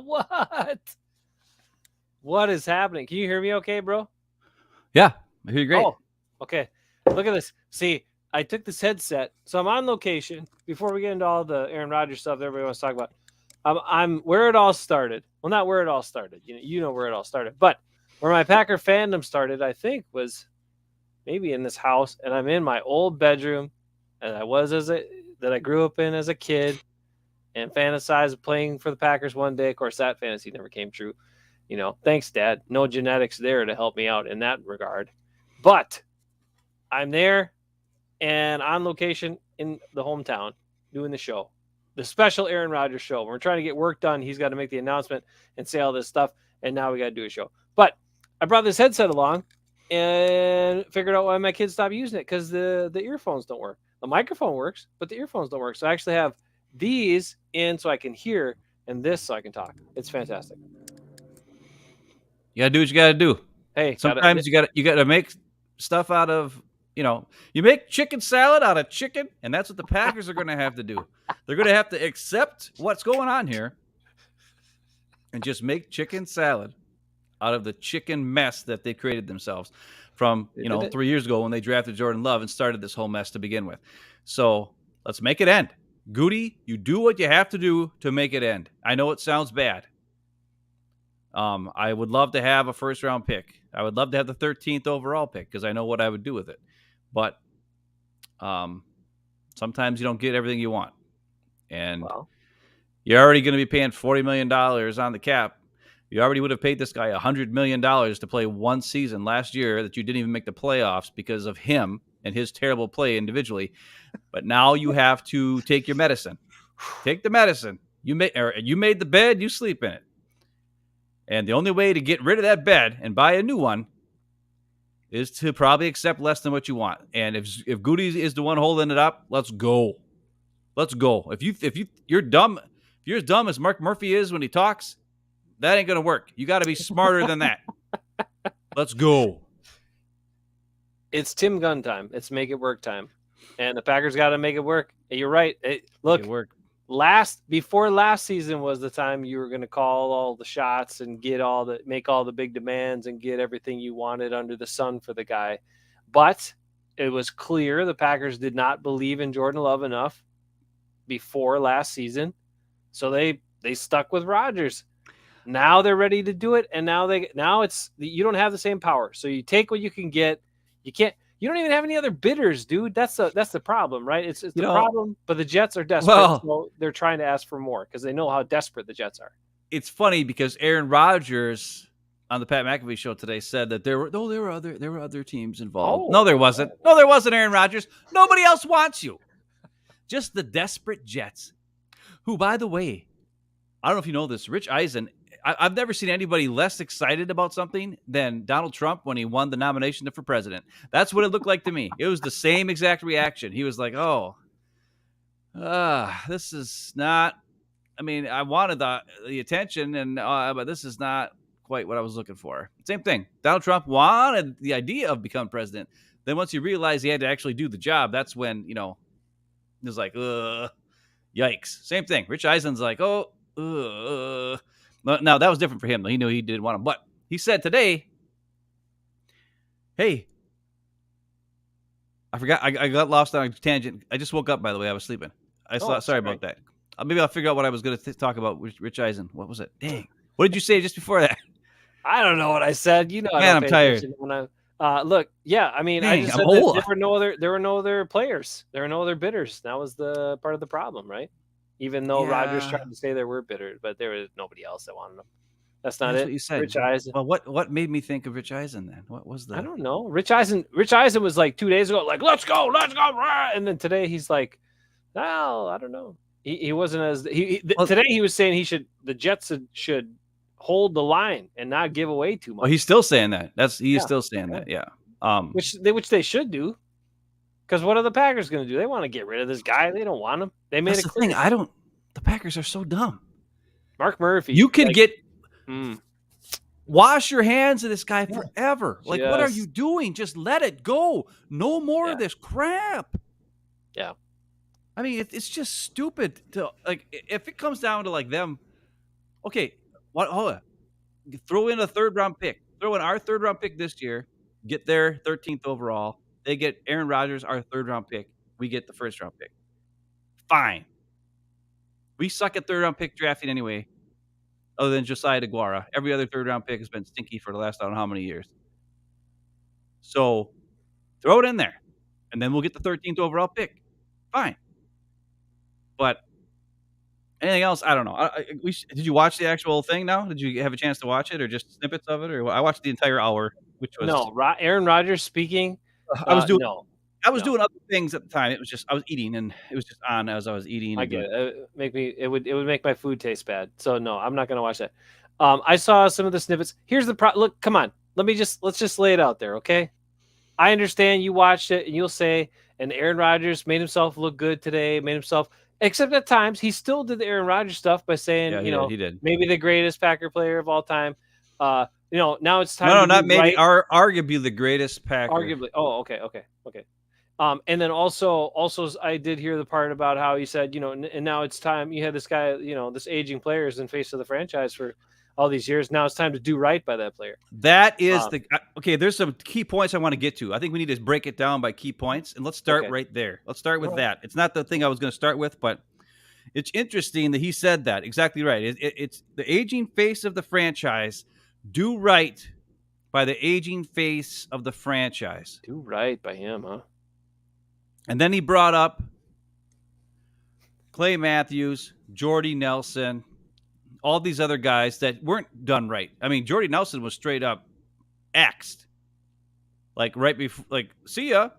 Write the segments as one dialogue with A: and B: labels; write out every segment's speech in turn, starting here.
A: What? What is happening? Can you hear me okay, bro?
B: Yeah, I hear you great.
A: Oh, okay. Look at this. See, I took this headset, so I'm on location. Before we get into all the Aaron Rodgers stuff that everybody wants to talk about, I'm where it all started. Well, not where it all started. You know where it all started, but where my Packer fandom started, I think, was maybe in this house, and I'm in my old bedroom, and I grew up in as a kid, and fantasized playing for the Packers one day. Of course, that fantasy never came true. Thanks, Dad. No genetics there to help me out in that regard. But I'm there and on location in the hometown doing the show, the special Aaron Rodgers show. We're trying to get work done. He's got to make the announcement and say all this stuff. And now we got to do a show. But I brought this headset along and figured out why my kids stopped using it, because the earphones don't work. The microphone works, but the earphones don't work. So I actually have these in so I can hear and this so I can talk. It's fantastic.
B: You gotta do what you gotta do.
A: Hey,
B: sometimes you gotta make stuff out of, you make chicken salad out of chicken, and that's what the Packers are gonna have to do. They're gonna have to accept what's going on here and just make chicken salad out of the chicken mess that they created themselves from 3 years ago when they drafted Jordan Love and started this whole mess to begin with. So let's make it end. Goody, you do what you have to do to make it end. I know it sounds bad. I would love to have a first-round pick. I would love to have the 13th overall pick because I know what I would do with it. But sometimes you don't get everything you want. And you're already going to be paying $40 million on the cap. You already would have paid this guy $100 million to play one season last year that you didn't even make the playoffs because of him and his terrible play individually. But now you have to take your medicine. Take the medicine. You made the bed, you sleep in it. And the only way to get rid of that bed and buy a new one is to probably accept less than what you want. And if Goody is the one holding it up, let's go. Let's go. If you're dumb, if you're as dumb as Mark Murphy is when he talks, that ain't gonna work. You got to be smarter than that. Let's go.
A: It's Tim Gunn time. It's make it work time, and the Packers got to make it work. You're right. Look. Make it work. Before last season was the time you were going to call all the shots and make all the big demands and get everything you wanted under the sun for the guy. But it was clear the Packers did not believe in Jordan Love enough before last season. So they stuck with Rodgers. Now they're ready to do it. And now you don't have the same power. So you take what you can get. You don't even have any other bidders, dude. That's the problem, right? It's the problem, but the Jets are desperate, so they're trying to ask for more because they know how desperate the Jets are.
B: It's funny because Aaron Rodgers on the Pat McAfee show today said that there were other teams involved.
A: Oh.
B: No, there wasn't. No, there wasn't, Aaron Rodgers. Nobody else wants you. Just the desperate Jets, who, by the way, I don't know if you know this, Rich Eisen, I've never seen anybody less excited about something than Donald Trump when he won the nomination for president. That's what it looked like to me. It was the same exact reaction. He was like, this is not, I wanted the attention, but this is not quite what I was looking for. Same thing. Donald Trump wanted the idea of becoming president. Then once he realized he had to actually do the job, that's when, it was like, yikes. Same thing. Rich Eisen's like, Now, that was different for him. He knew he didn't want him. But he said today, hey, I forgot. I got lost on a tangent. I just woke up, by the way. I was sleeping. Sorry about that. Maybe I'll figure out what I was going to talk about with Rich Eisen. What was it? Dang. What did you say just before that?
A: I don't know what I said.
B: Man, I'm tired.
A: Look, yeah, Dang, I just said that there were no other players. There were no other bidders. That was the part of the problem, right? Even though Rodgers tried to say there were bidders, but there was nobody else that wanted them. That's not
B: That's
A: it.
B: what you said.
A: Rich Eisen.
B: Well, what made me think of Rich Eisen then? What was
A: I
B: the?
A: don't know. Rich Eisen was like 2 days ago, like, let's go. And then today he's like, well, I don't know. He wasn't as today he was saying the Jets should hold the line and not give away too much.
B: Well, he's still saying that. He's still saying that. Yeah.
A: Which they should do. Because what are the Packers going to do? They want to get rid of this guy. They don't want him. They made
B: That's the thing. The Packers are so dumb.
A: Mark Murphy.
B: You can wash your hands of this guy forever. Like, what are you doing? Just let it go. No more of this crap.
A: Yeah.
B: I mean, it's just stupid to like. If it comes down to like them, okay, hold on. Throw in a 3rd round pick. Throw in our 3rd round pick this year. Get their 13th overall. They get Aaron Rodgers, our 3rd round pick. We get the 1st round pick. Fine. We suck at 3rd round pick drafting anyway, other than Josiah DeGuara. Every other 3rd round pick has been stinky for the last I don't know how many years. So throw it in there, and then we'll get the 13th overall pick. Fine. But anything else, I don't know. Did you watch the actual thing now? Did you have a chance to watch it or just snippets of it? Or I watched the entire hour, which was...
A: No, Aaron Rodgers speaking...
B: I was doing other things at the time. It was just I was eating, and it was just on as I was eating.
A: I get it. It would make my food taste bad. So no, I'm not going to watch that. I saw some of the snippets. Here's the look. Come on, let's just lay it out there, okay? I understand you watched it, and you'll say, and Aaron Rodgers made himself look good today. Except at times he still did the Aaron Rodgers stuff by saying,
B: he did.
A: Maybe the greatest Packer player of all time. Now it's time.
B: No, not maybe. Arguably the greatest Packer.
A: Arguably. Oh, okay. And then also, I did hear the part about how he said, and now it's time. You had this guy, this aging player is in face of the franchise for all these years. Now it's time to do right by that player.
B: That is okay. There's some key points I want to get to. I think we need to break it down by key points, and let's start right there. Let's start with that. It's not the thing I was going to start with, but it's interesting that he said that. Exactly right. It's the aging face of the franchise. Do right by the aging face of the franchise.
A: Do right by him, huh?
B: And then he brought up Clay Matthews, Jordy Nelson, all these other guys that weren't done right. I mean, Jordy Nelson was straight up axed. Like right before, like, see ya,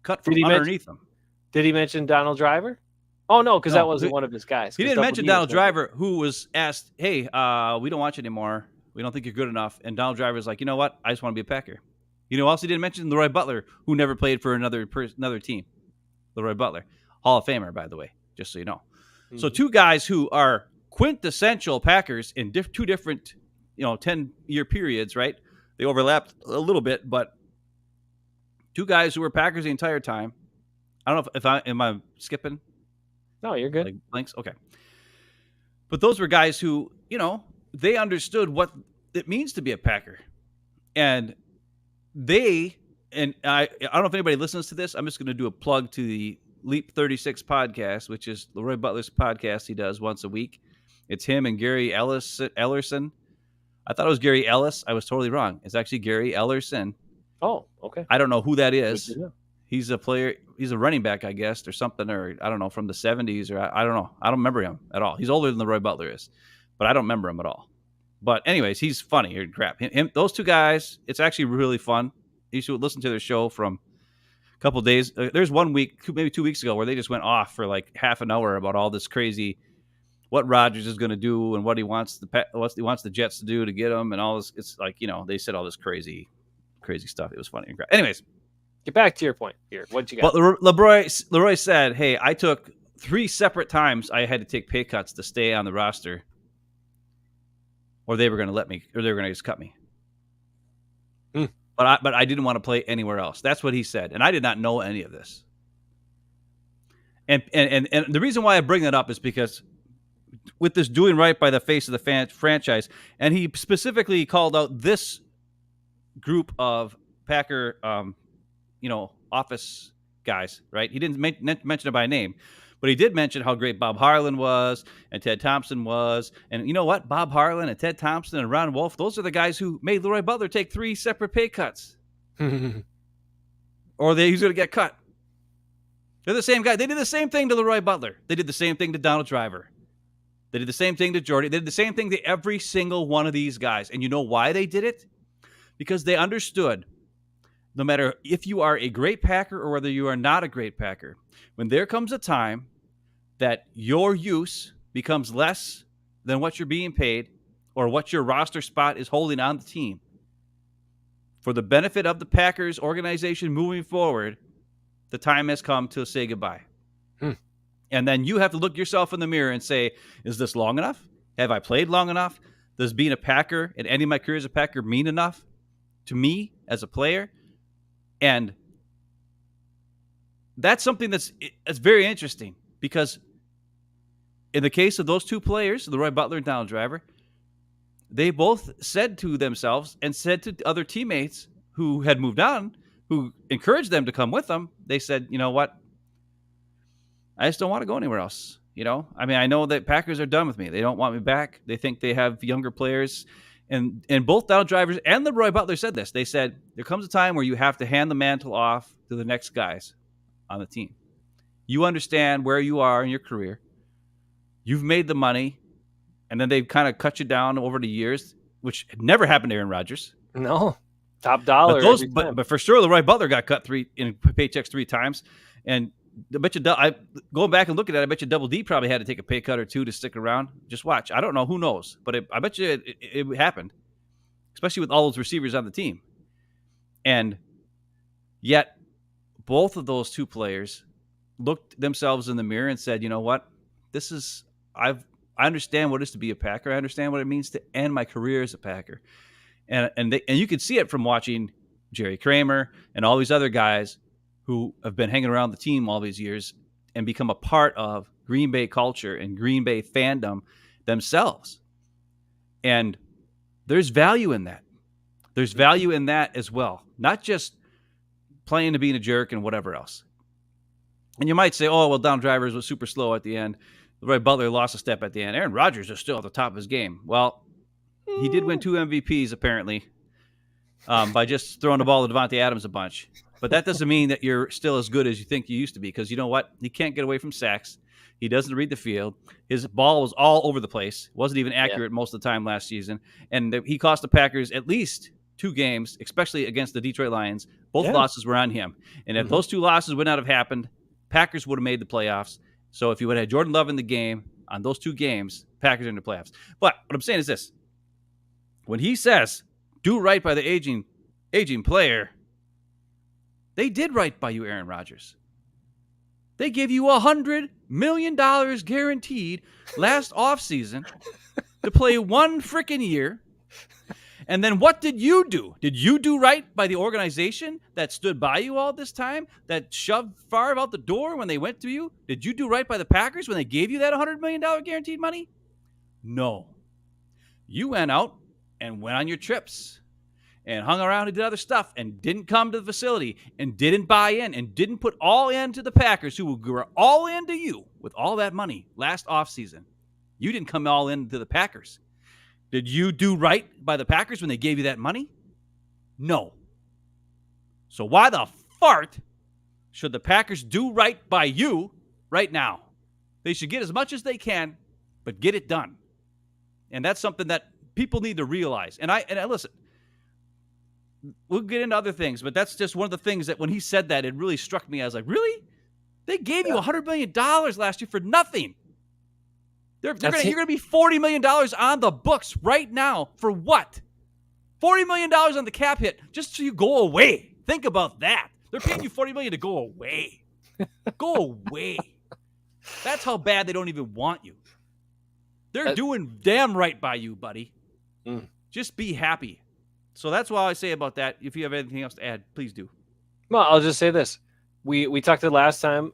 B: cut from underneath him.
A: Did he mention Donald Driver? Oh, no, because that wasn't one of his guys.
B: He didn't mention Donald Driver, who was asked, hey, we don't want you anymore. We don't think you're good enough. And Donald Driver's like, you know what? I just want to be a Packer. You know who else he didn't mention? Leroy Butler, who never played for another team. Leroy Butler, Hall of Famer, by the way, just so you know. Mm-hmm. So 2 guys who are quintessential Packers in 2 different, 10-year periods, right? They overlapped a little bit, but 2 guys who were Packers the entire time. I don't know am I skipping?
A: No, you're good.
B: Like blanks? Okay. But those were guys who, they understood what it means to be a Packer. And I don't know if anybody listens to this. I'm just going to do a plug to the Leap 36 podcast, which is Leroy Butler's podcast he does once a week. It's him and Gary Ellerson. I thought it was Gary Ellis. I was totally wrong. It's actually Gary Ellerson.
A: Oh, okay.
B: I don't know who that is. He's a player. He's a running back, I guess, or something, or I don't know, from the 70s, or I don't know. I don't remember him at all. He's older than Leroy Butler is, but I don't remember him at all. But anyways, he's funny or crap. Those 2 guys, it's actually really fun. You should listen to their show from a couple of days. There's 1 week, maybe 2 weeks ago, where they just went off for like half an hour about all this crazy, what Rodgers is going to do and what he wants the Jets to do to get him and all this. It's like, they said all this crazy stuff. It was funny and crap. Anyways,
A: get back to your point here. What you got?
B: Well, Leroy said, hey, I took 3 separate times I had to take pay cuts to stay on the roster, or they were going to let me, or they were going to just cut me. But I didn't want to play anywhere else. That's what he said, and I did not know any of this. And the reason why I bring that up is because with this doing right by the face of the franchise, and he specifically called out this group of Packer, office guys, right? He didn't mention it by name, but he did mention how great Bob Harlan was and Ted Thompson was. And you know what? Bob Harlan and Ted Thompson and Ron Wolf, those are the guys who made Leroy Butler take 3 separate pay cuts. Or he's going to get cut. They're the same guy. They did the same thing to Leroy Butler. They did the same thing to Donald Driver. They did the same thing to Jordy. They did the same thing to every single one of these guys. And you know why they did it? Because they understood no matter if you are a great Packer or whether you are not a great Packer, when there comes a time that your use becomes less than what you're being paid or what your roster spot is holding on the team, for the benefit of the Packers organization moving forward, the time has come to say goodbye. And then you have to look yourself in the mirror and say, is this long enough? Have I played long enough? Does being a Packer and ending my career as a Packer mean enough to me as a player? And that's something that's very interesting, because in the case of those two players, Leroy Butler and Donald Driver, they both said to themselves and said to other teammates who had moved on, who encouraged them to come with them, they said, you know what? I just don't want to go anywhere else. I mean, I know that Packers are done with me. They don't want me back. They think they have younger players. And both Donald Drivers and Leroy Butler said this. They said, there comes a time where you have to hand the mantle off to the next guys on the team. You understand where you are in your career. You've made the money. And then they've kind of cut you down over the years, which never happened to Aaron Rodgers.
A: No. Top dollar.
B: But for sure, Leroy Butler got cut in paychecks 3 times. And I bet you, going back and looking at it, I bet you Double D probably had to take a pay cut or 2 to stick around. Just watch. I don't know. Who knows? But I bet you it happened, especially with all those receivers on the team. And yet, both of those two players looked themselves in the mirror and said, you know what? I understand what it is to be a Packer. I understand what it means to end my career as a Packer. And you can see it from watching Jerry Kramer and all these other guys who have been hanging around the team all these years and become a part of Green Bay culture and Green Bay fandom themselves. And there's value in that. There's value in that as well. Not just playing to being a jerk and whatever else. And you might say, oh, well, Donald Drivers was super slow at the end. Leroy Butler lost a step at the end. Aaron Rodgers is still at the top of his game. Well, he did win 2 MVPs, apparently, by just throwing the ball to Devontae Adams a bunch. But that doesn't mean that you're still as good as you think you used to be, because you know what? He can't get away from sacks. He doesn't read the field. His ball was all over the place. Wasn't even accurate most of the time last season. And he cost the Packers at least 2 games, especially against the Detroit Lions. Both losses were on him. And if those 2 losses would not have happened, Packers would have made the playoffs. So if you would have had Jordan Love in the game on those 2 games, Packers are in the playoffs. But what I'm saying is this. When he says, do right by the aging player, they did right by you, Aaron Rodgers. They gave you $100 million guaranteed last offseason to play 1 freaking year. And then what did you do? Did you do right by the organization that stood by you all this time, that shoved Favre out the door when they went to you? Did you do right by the Packers when they gave you that $100 million guaranteed money? No. You went out and went on your trips and hung around and did other stuff and didn't come to the facility and didn't buy in and didn't put all into the Packers, who were all into you with all that money last offseason. You didn't come all into the Packers. Did you do right by the Packers when they gave you that money? No. So why the fart should the Packers do right by you right now? They should get as much as they can, but get it done. And that's something that people need to realize. And I listen, we'll get into other things, but that's just one of the things that when he said that, it really struck me. I was like, really? They gave you $100 million last year for nothing. You're going to be $40 million on the books right now for what? $40 million on the cap hit just so you go away. Think about that. They're paying you $40 million to go away. Go away. That's how bad they don't even want you. They're doing damn right by you, buddy. Just be happy. So that's what I say about that. If you have anything else to add, please do.
A: Well, I'll just say this. We talked the last time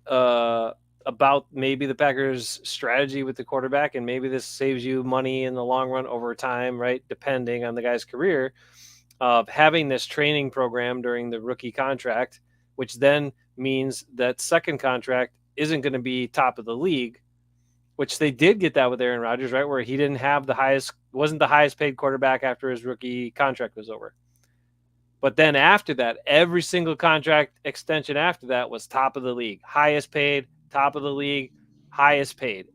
A: about maybe the Packers' strategy with the quarterback, and maybe this saves you money in the long run over time, right? Depending on the guy's career, of having this training program during the rookie contract, which then means that second contract isn't going to be top of the league, which they did get that with Aaron Rodgers, right? Where he didn't have wasn't the highest paid quarterback after his rookie contract was over. But then after that, every single contract extension after that was top of the league, highest paid, top of the league, highest paid.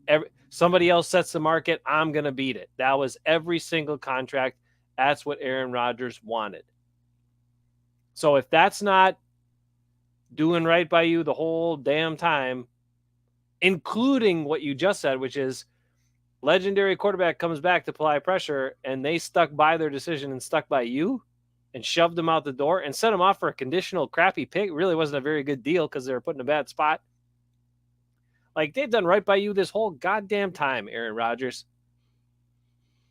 A: Somebody else sets the market, I'm going to beat it. That was every single contract. That's what Aaron Rodgers wanted. So if that's not doing right by you the whole damn time, including what you just said, which is legendary quarterback comes back to apply pressure, and they stuck by their decision and stuck by you and shoved him out the door and sent him off for a conditional crappy pick. It really wasn't a very good deal because they were put in a bad spot. Like, they've done right by you this whole goddamn time, Aaron Rodgers.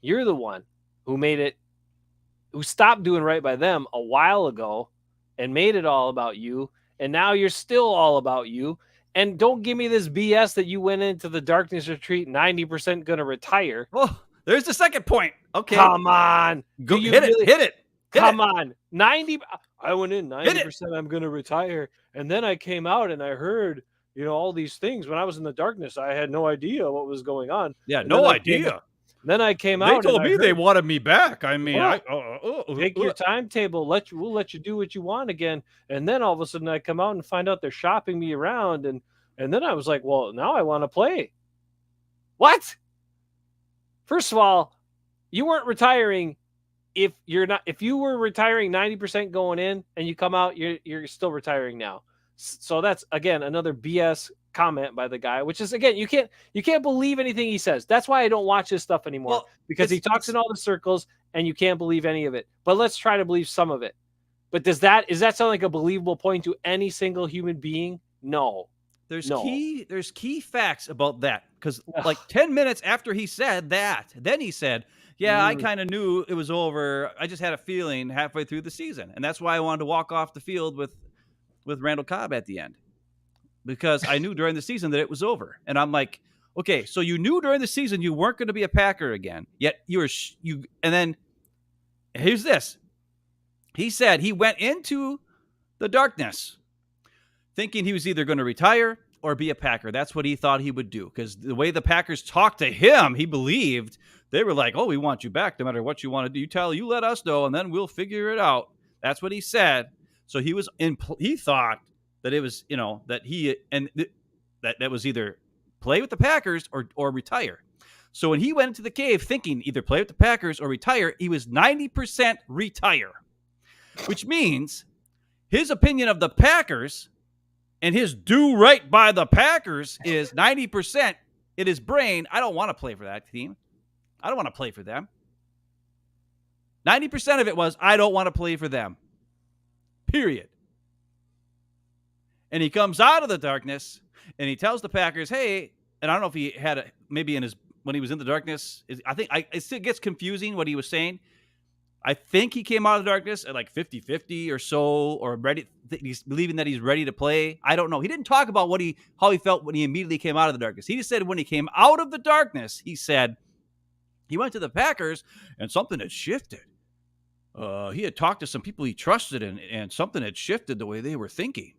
A: You're the one who stopped doing right by them a while ago and made it all about you. And now you're still all about you. And don't give me this BS that you went into the darkness retreat 90% going to retire.
B: Well, there's the second point. Okay.
A: Come on.
B: Go hit it.
A: Come on. 90. I went in 90%. I'm going to retire. And then I came out and I heard, all these things. When I was in the darkness, I had no idea what was let
B: Yeah, no idea.
A: Then I came out.
B: They told me they wanted me back. I mean,
A: take your timetable. We'll let you do what you want again. And then all of a sudden, I come out and find out they're shopping me around, and then I was like, well, now I want to play. What? First of all, you weren't retiring. If you were retiring 90% going in, and you come out, you're still retiring now. So that's, again, another BS comment by the guy, which is, again, you can't believe anything he says. That's why I don't watch his stuff anymore, because he talks in all the circles and you can't believe any of it. But let's try to believe some of it. But does that sound like a believable point to any single human being? No.
B: There's key facts about that, because like 10 minutes after he said that, then he said, yeah, I kind of knew it was over. I just had a feeling halfway through the season. And that's why I wanted to walk off the field with Randall Cobb at the end, because I knew during the season that it was over. And I'm like, okay, so you knew during the season you weren't going to be a Packer again, yet and then here's this. He said he went into the darkness thinking he was either going to retire or be a Packer. That's what he thought he would do, because the way the Packers talked to him, he believed they were like, oh, we want you back no matter what you want to do. You let us know, and then we'll figure it out. That's what he said. So he thought that it was, that was either play with the Packers or retire. So when he went into the cave thinking either play with the Packers or retire, he was 90% retire, which means his opinion of the Packers and his do right by the Packers is 90% in his brain. I don't want to play for that team. I don't want to play for them. 90% of it was, I don't want to play for them. Period. And he comes out of the darkness and he tells the Packers, hey, and I don't know if he had maybe when he was in the darkness, it still gets confusing what he was saying. I think he came out of the darkness at like 50-50 or so, or ready. He's believing that he's ready to play. I don't know. He didn't talk about how he felt when he immediately came out of the darkness. He just said when he came out of the darkness, he said he went to the Packers and something had shifted. He had talked to some people he trusted, and something had shifted the way they were thinking.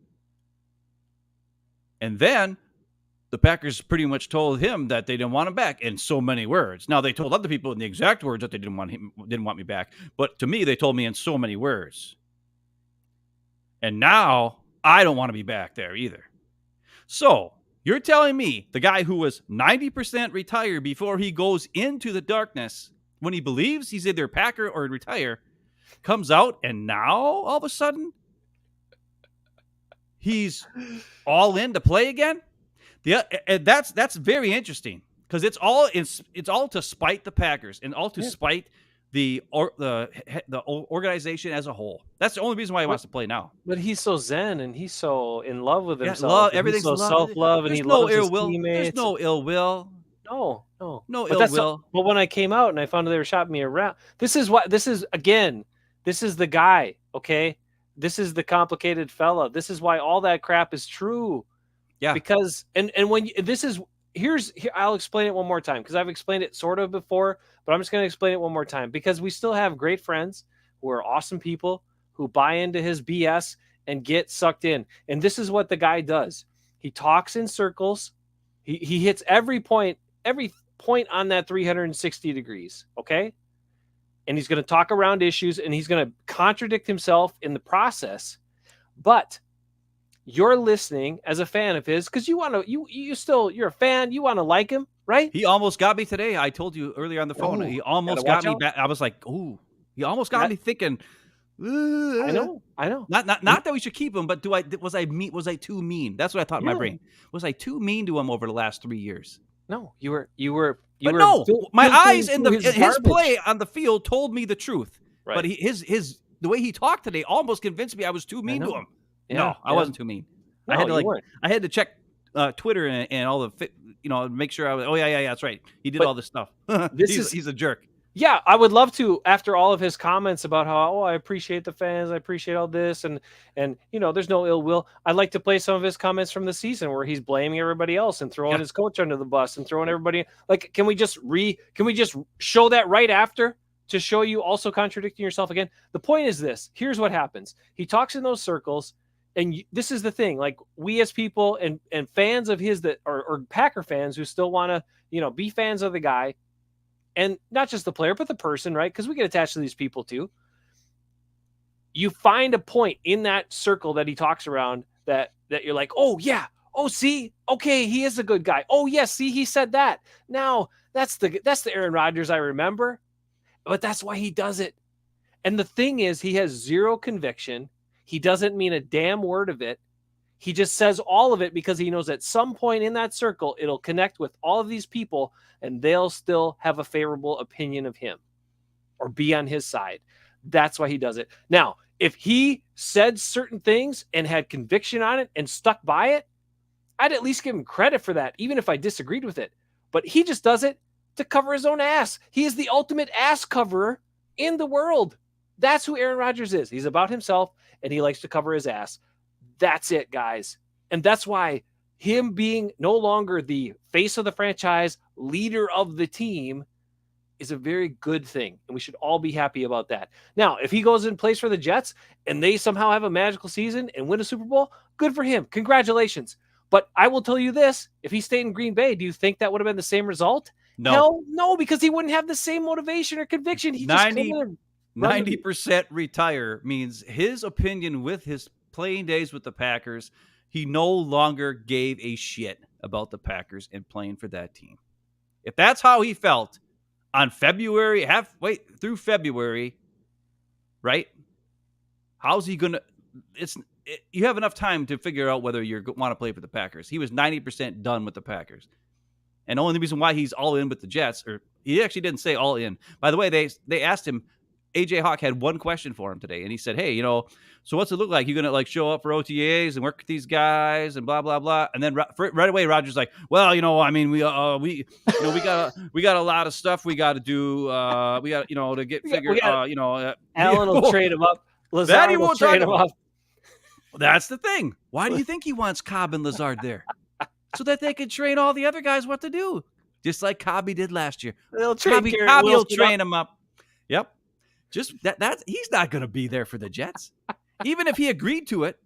B: And then the Packers pretty much told him that they didn't want him back in so many words. Now, they told other people in the exact words that they didn't want me back. But to me, they told me in so many words. And now I don't want to be back there either. So you're telling me the guy who was 90% retired before he goes into the darkness, when he believes he's either Packer or retire, comes out, and now all of a sudden he's all in to play again? That's very interesting, because it's all to spite the Packers and all to spite the organization as a whole. That's the only reason why he wants to play now.
A: But he's so zen and he's so in love with himself.
B: Everything's
A: so self-love, and he loves his teammates.
B: There's no ill will.
A: No
B: ill will.
A: But when I came out and I found out they were shopping me around, this is the guy, okay? This is the complicated fella. This is why all that crap is true. Yeah. Because I'll explain it one more time, because I've explained it sort of before, but I'm just going to explain it one more time, because we still have great friends who are awesome people who buy into his BS and get sucked in. And this is what the guy does. He talks in circles. He hits every point on that 360 degrees. Okay. And he's going to talk around issues, and he's going to contradict himself in the process. But you're listening as a fan of his, because you're a fan. You want to like him, right?
B: He almost got me today. I told you earlier on the phone.
A: Oh,
B: He
A: gotta
B: almost got
A: watch
B: me
A: out.
B: back. I was like, "Ooh." He almost got
A: That
B: me thinking,
A: I
B: "Uh."
A: know, I know.
B: Not that we should keep him, but was I too mean? That's what I thought in my
A: Yeah.
B: brain. Was I too mean to him over the last 3 years?
A: No, you
B: But
A: were
B: no, my eyes
A: filtering
B: in
A: through his
B: his play
A: garbage.
B: on the field told me the truth. But
A: Right.
B: his the way he talked today almost convinced me I was too
A: I
B: mean to
A: know.
B: him.
A: Yeah,
B: No, I
A: yeah.
B: wasn't too mean. I
A: No,
B: had to
A: you weren't.
B: I had to check Twitter and all the make sure I was. Oh yeah, that's right. He did
A: But
B: all this stuff.
A: this is
B: He's a jerk.
A: yeah, I would love to after all of his comments about how I appreciate the fans, I appreciate all this and there's no ill will. I'd like to play some of his comments from the season where he's blaming everybody else and throwing
B: Yeah.
A: his coach under the bus and throwing everybody like can we just show that right after to show you also contradicting yourself again? The point is this. Here's what happens. He talks in those circles and this is the thing. Like we as people and fans of his that or Packer fans who still want to, be fans of the guy and not just the player, but the person, right? Because we get attached to these people too. You find a point in that circle that he talks around that you're like, oh yeah, oh see, okay, he is a good guy. Oh yes, see, he said that. Now that's the Aaron Rodgers I remember, but that's why he does it. And the thing is, he has zero conviction. He doesn't mean a damn word of it. He just says all of it because he knows at some point in that circle, it'll connect with all of these people and they'll still have a favorable opinion of him or be on his side. That's why he does it. Now, if he said certain things and had conviction on it and stuck by it, I'd at least give him credit for that, even if I disagreed with it. But he just does it to cover his own ass. He is the ultimate ass coverer in the world. That's who Aaron Rodgers is. He's about himself and he likes to cover his ass. That's it, guys. And that's why him being no longer the face of the franchise, leader of the team, is a very good thing. And we should all be happy about that. Now, if he goes in place for the Jets and they somehow have a magical season and win a Super Bowl, good for him. Congratulations. But I will tell you this, if he stayed in Green Bay, do you think that would have been the same result?
B: No.
A: Hell no, because he wouldn't have the same motivation or conviction. He just
B: 90% retire means his opinion with his playing days with the Packers, he no longer gave a shit about the Packers and playing for that team. If that's how he felt on halfway through February, right? How's he going to you have enough time to figure out whether you want to play for the Packers. He was 90% done with the Packers. And the only reason why he's all in with the Jets, or he actually didn't say all in. By the way, they asked him, AJ Hawk had one question for him today, and he said, hey, so what's it look like? You're going to show up for OTAs and work with these guys and blah, blah, blah. And then right away, Rodgers like, well, I mean, we got a lot of stuff we got to do. We got, to get figured,
A: Allen will trade him up.
B: Lazard will trade him
A: up.
B: That's the thing. Why do you think he wants Cobb and Lazard there? So that they can train all the other guys what to do. Just like Cobby did last year. Cobby will train him up. Yep. Just that's he's not going to be there for the Jets. Even if he agreed to it,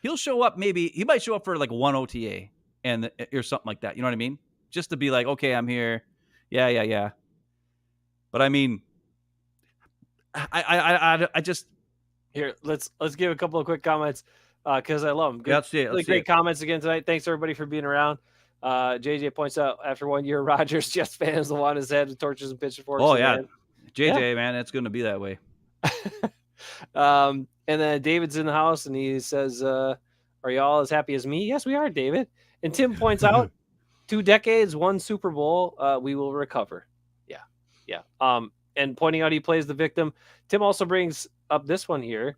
B: he'll show up. Maybe he might show up for like one OTA or something like that. You know what I mean? Just to be like, okay, I'm here. Yeah. But I mean, I just
A: here. Let's give a couple of quick comments because I love them. Good,
B: let's
A: great comments again tonight. Thanks everybody for being around. JJ points out after 1 year, Rodgers Jets fans will want his head with torches and pitchforks.
B: Oh yeah. JJ, man, it's going to be that way.
A: And then David's in the house and he says, are y'all as happy as me? Yes, we are, David. And Tim points out 2 decades, 1 Super Bowl, we will recover. Yeah. And pointing out he plays the victim. Tim also brings up this one here,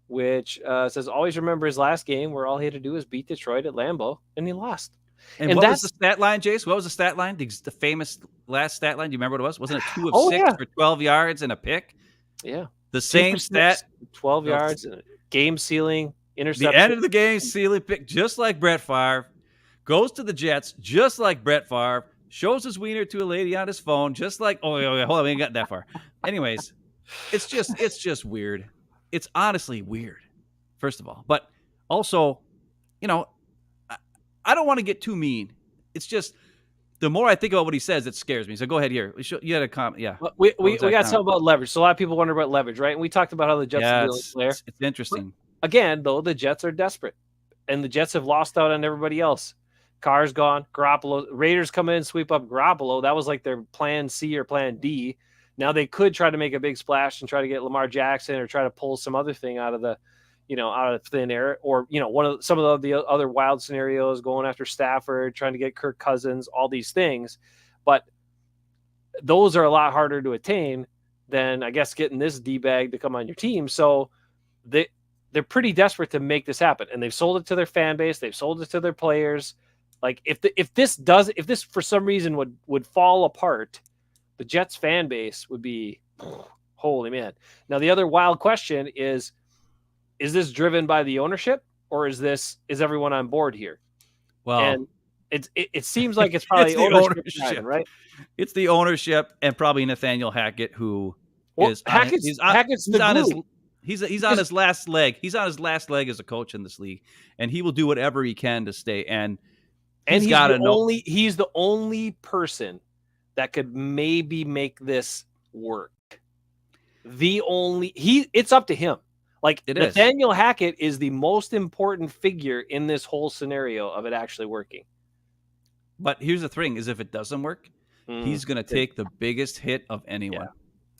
A: which says, always remember his last game where all he had to do was beat Detroit at Lambeau and he lost.
B: And what was the stat line, Jace? What was the stat line? The famous last stat line. Do you remember what it was? Wasn't it 2 of 6 for 12 yards and a pick?
A: Yeah.
B: The same stat.
A: 12 yards, game sealing, interception.
B: The end of the game, sealing pick, just like Brett Favre. Goes to the Jets, just like Brett Favre. Shows his wiener to a lady on his phone, just like, hold on, we ain't got that far. Anyways, it's just weird. It's honestly weird, first of all. But also, I don't want to get too mean. It's just the more I think about what he says, it scares me. So go ahead here. You had a comment. Yeah.
A: We got something about leverage. So a lot of people wonder about leverage, right? And we talked about how the Jets are dealing there.
B: It's interesting.
A: But again, though, the Jets are desperate. And the Jets have lost out on everybody else. Carr's gone. Garoppolo. Raiders come in, sweep up Garoppolo. That was like their plan C or plan D. Now they could try to make a big splash and try to get Lamar Jackson or try to pull some other thing out of the, out of thin air, or some of the other wild scenarios, going after Stafford, trying to get Kirk Cousins, all these things. But those are a lot harder to attain than, I guess, getting this D-bag to come on your team. So they're pretty desperate to make this happen, and they've sold it to their fan base. They've sold it to their players. Like if this for some reason would fall apart, the Jets fan base would be, holy man. Now the other wild question is this driven by the ownership, or is everyone on board here?
B: Well,
A: and it seems like it's probably
B: it's the ownership,
A: right?
B: It's the ownership and probably Nathaniel Hackett, who is
A: Hackett's
B: he's on his last leg. He's on his last leg as a coach in this league, and he will do whatever he can to stay. And he's
A: the only person that could maybe make this work. It's up to him. Like, Nathaniel Hackett is the most important figure in this whole scenario of it actually working.
B: But here's the thing: is if it doesn't work, he's going to take the biggest hit of anyone.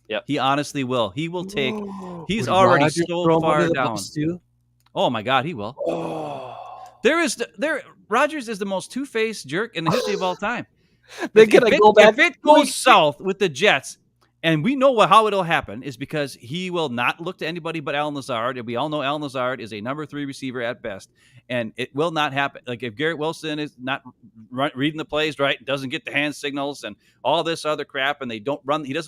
A: Yeah.
B: He honestly will. He will take. He's already so far down. Oh my God, he will. Rodgers is the most two-faced jerk in the history of all time. If it goes south with the Jets, and we know how it'll happen, is because he will not look to anybody but Allen Lazard. And we all know Allen Lazard is a number 3 receiver at best. And it will not happen. Like, if Garrett Wilson is not reading the plays right, doesn't get the hand signals and all this other crap, and he doesn't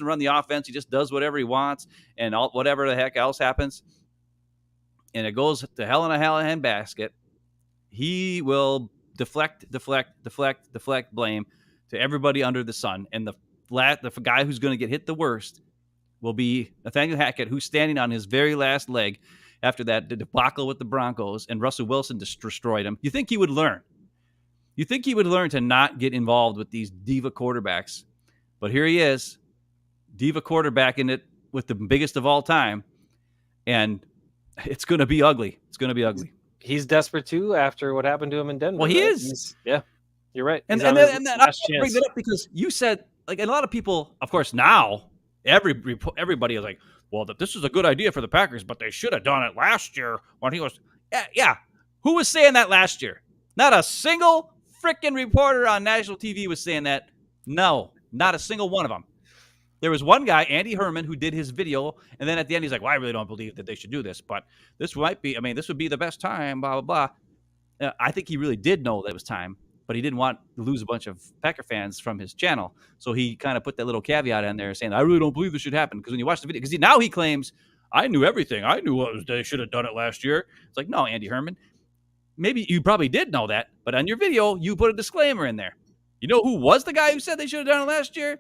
B: run the offense, he just does whatever he wants, and whatever the heck else happens, and it goes to hell in a handbasket, he will deflect blame to everybody under the sun. And the guy who's going to get hit the worst will be Nathaniel Hackett, who's standing on his very last leg after that debacle with the Broncos, and Russell Wilson destroyed him. You think he would learn? You think he would learn to not get involved with these diva quarterbacks? But here he is, diva quarterback in it with the biggest of all time, and it's going to be ugly. It's going to be ugly.
A: He's desperate too after what happened to him in Denver.
B: Well, he is.
A: You're right.
B: And I bring that up because you said, like, and a lot of people, of course, now everybody is like, well, this is a good idea for the Packers, but they should have done it last year when he was. Yeah. Who was saying that last year? Not a single freaking reporter on national TV was saying that. No, not a single one of them. There was one guy, Andy Herman, who did his video, and then at the end he's like, well, I really don't believe that they should do this, but this would be the best time, blah, blah, blah. I think he really did know that it was time, but he didn't want to lose a bunch of Packer fans from his channel. So he kind of put that little caveat in there saying, I really don't believe this should happen. Because when you watch the video, because now he claims, I knew everything. I knew they should have done it last year. It's like, no, Andy Herman, maybe you probably did know that, but on your video, you put a disclaimer in there. You know who was the guy who said they should have done it last year?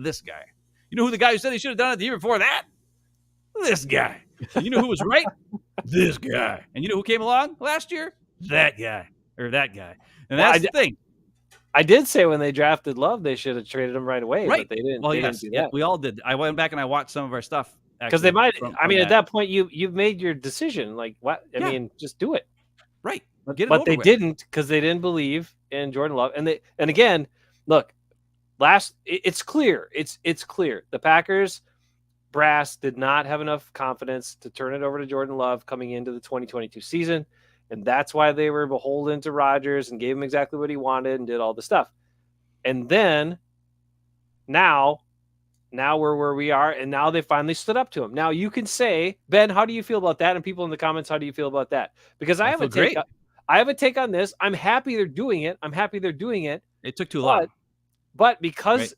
B: This guy. You know who the guy who said they should have done it the year before that? This guy. And you know who was right? This guy. And you know who came along last year? That guy. Or that guy. And that's the thing.
A: I did say when they drafted Love, they should have traded him right away,
B: right.
A: But they didn't.
B: Well,
A: they
B: yes,
A: didn't do that.
B: We all did. I went back and I watched some of our stuff.
A: Because they might. At that point, you've made your decision. Like, what? I mean, just do it.
B: Right.
A: But they didn't, because they didn't believe in Jordan Love. And again, look, it's clear. It's clear. The Packers brass did not have enough confidence to turn it over to Jordan Love coming into the 2022 season. And that's why they were beholden to Rodgers and gave him exactly what he wanted and did all the stuff. And then now we're where we are, and now they finally stood up to him. Now you can say, Ben, how do you feel about that? And people in the comments, how do you feel about that? Because I have a take on this. I'm happy they're doing it.
B: It took too long.
A: But because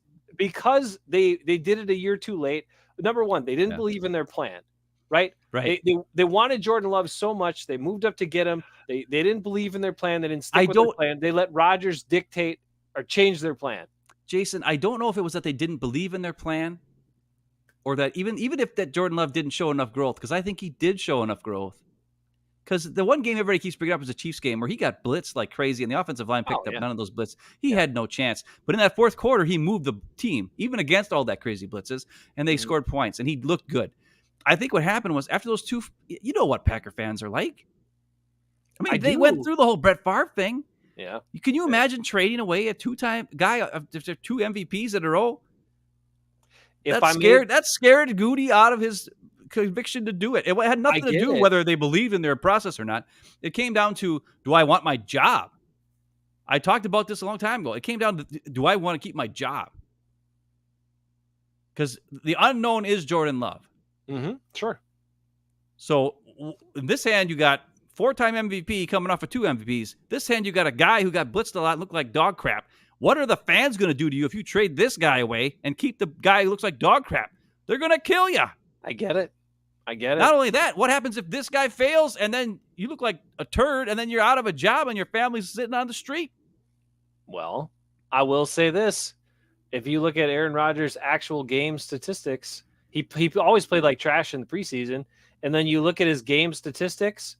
A: they did it a year too late, number one, they didn't believe in their plan. Right. They wanted Jordan Love so much. They moved up to get him. They didn't believe in their plan. They didn't stick with their plan. They let Rodgers dictate or change their plan.
B: Jason, I don't know if it was that they didn't believe in their plan, or that even if that Jordan Love didn't show enough growth, because I think he did show enough growth. Because the one game everybody keeps bringing up is the Chiefs game where he got blitzed like crazy and the offensive line picked up none of those blitzes. He had no chance. But in that fourth quarter, he moved the team, even against all that crazy blitzes, and they scored points, and he looked good. I think what happened was after those two, you know what Packer fans are like. I mean, they went through the whole Brett Favre thing.
A: Yeah.
B: Can you imagine trading away a two-time guy, two MVPs in a row?
A: If I made,
B: That scared Goody out of his conviction to do it. It had
A: I
B: nothing to
A: get
B: do
A: it.
B: whether they believed in their process or not. It came down to, do I want my job? I talked about this a long time ago. It came down to, do I want to keep my job? Because the unknown is Jordan Love.
A: Mm-hmm. Sure.
B: So in this hand, you got 4-time MVP coming off of 2 MVPs. This hand, you got a guy who got blitzed a lot and looked like dog crap. What are the fans going to do to you if you trade this guy away and keep the guy who looks like dog crap? They're going to kill you.
A: I get it.
B: Not only that, what happens if this guy fails and then you look like a turd and then you're out of a job and your family's sitting on the street?
A: Well, I will say this. If you look at Aaron Rodgers' actual game statistics, he always played like trash in the preseason. And then you look at his game statistics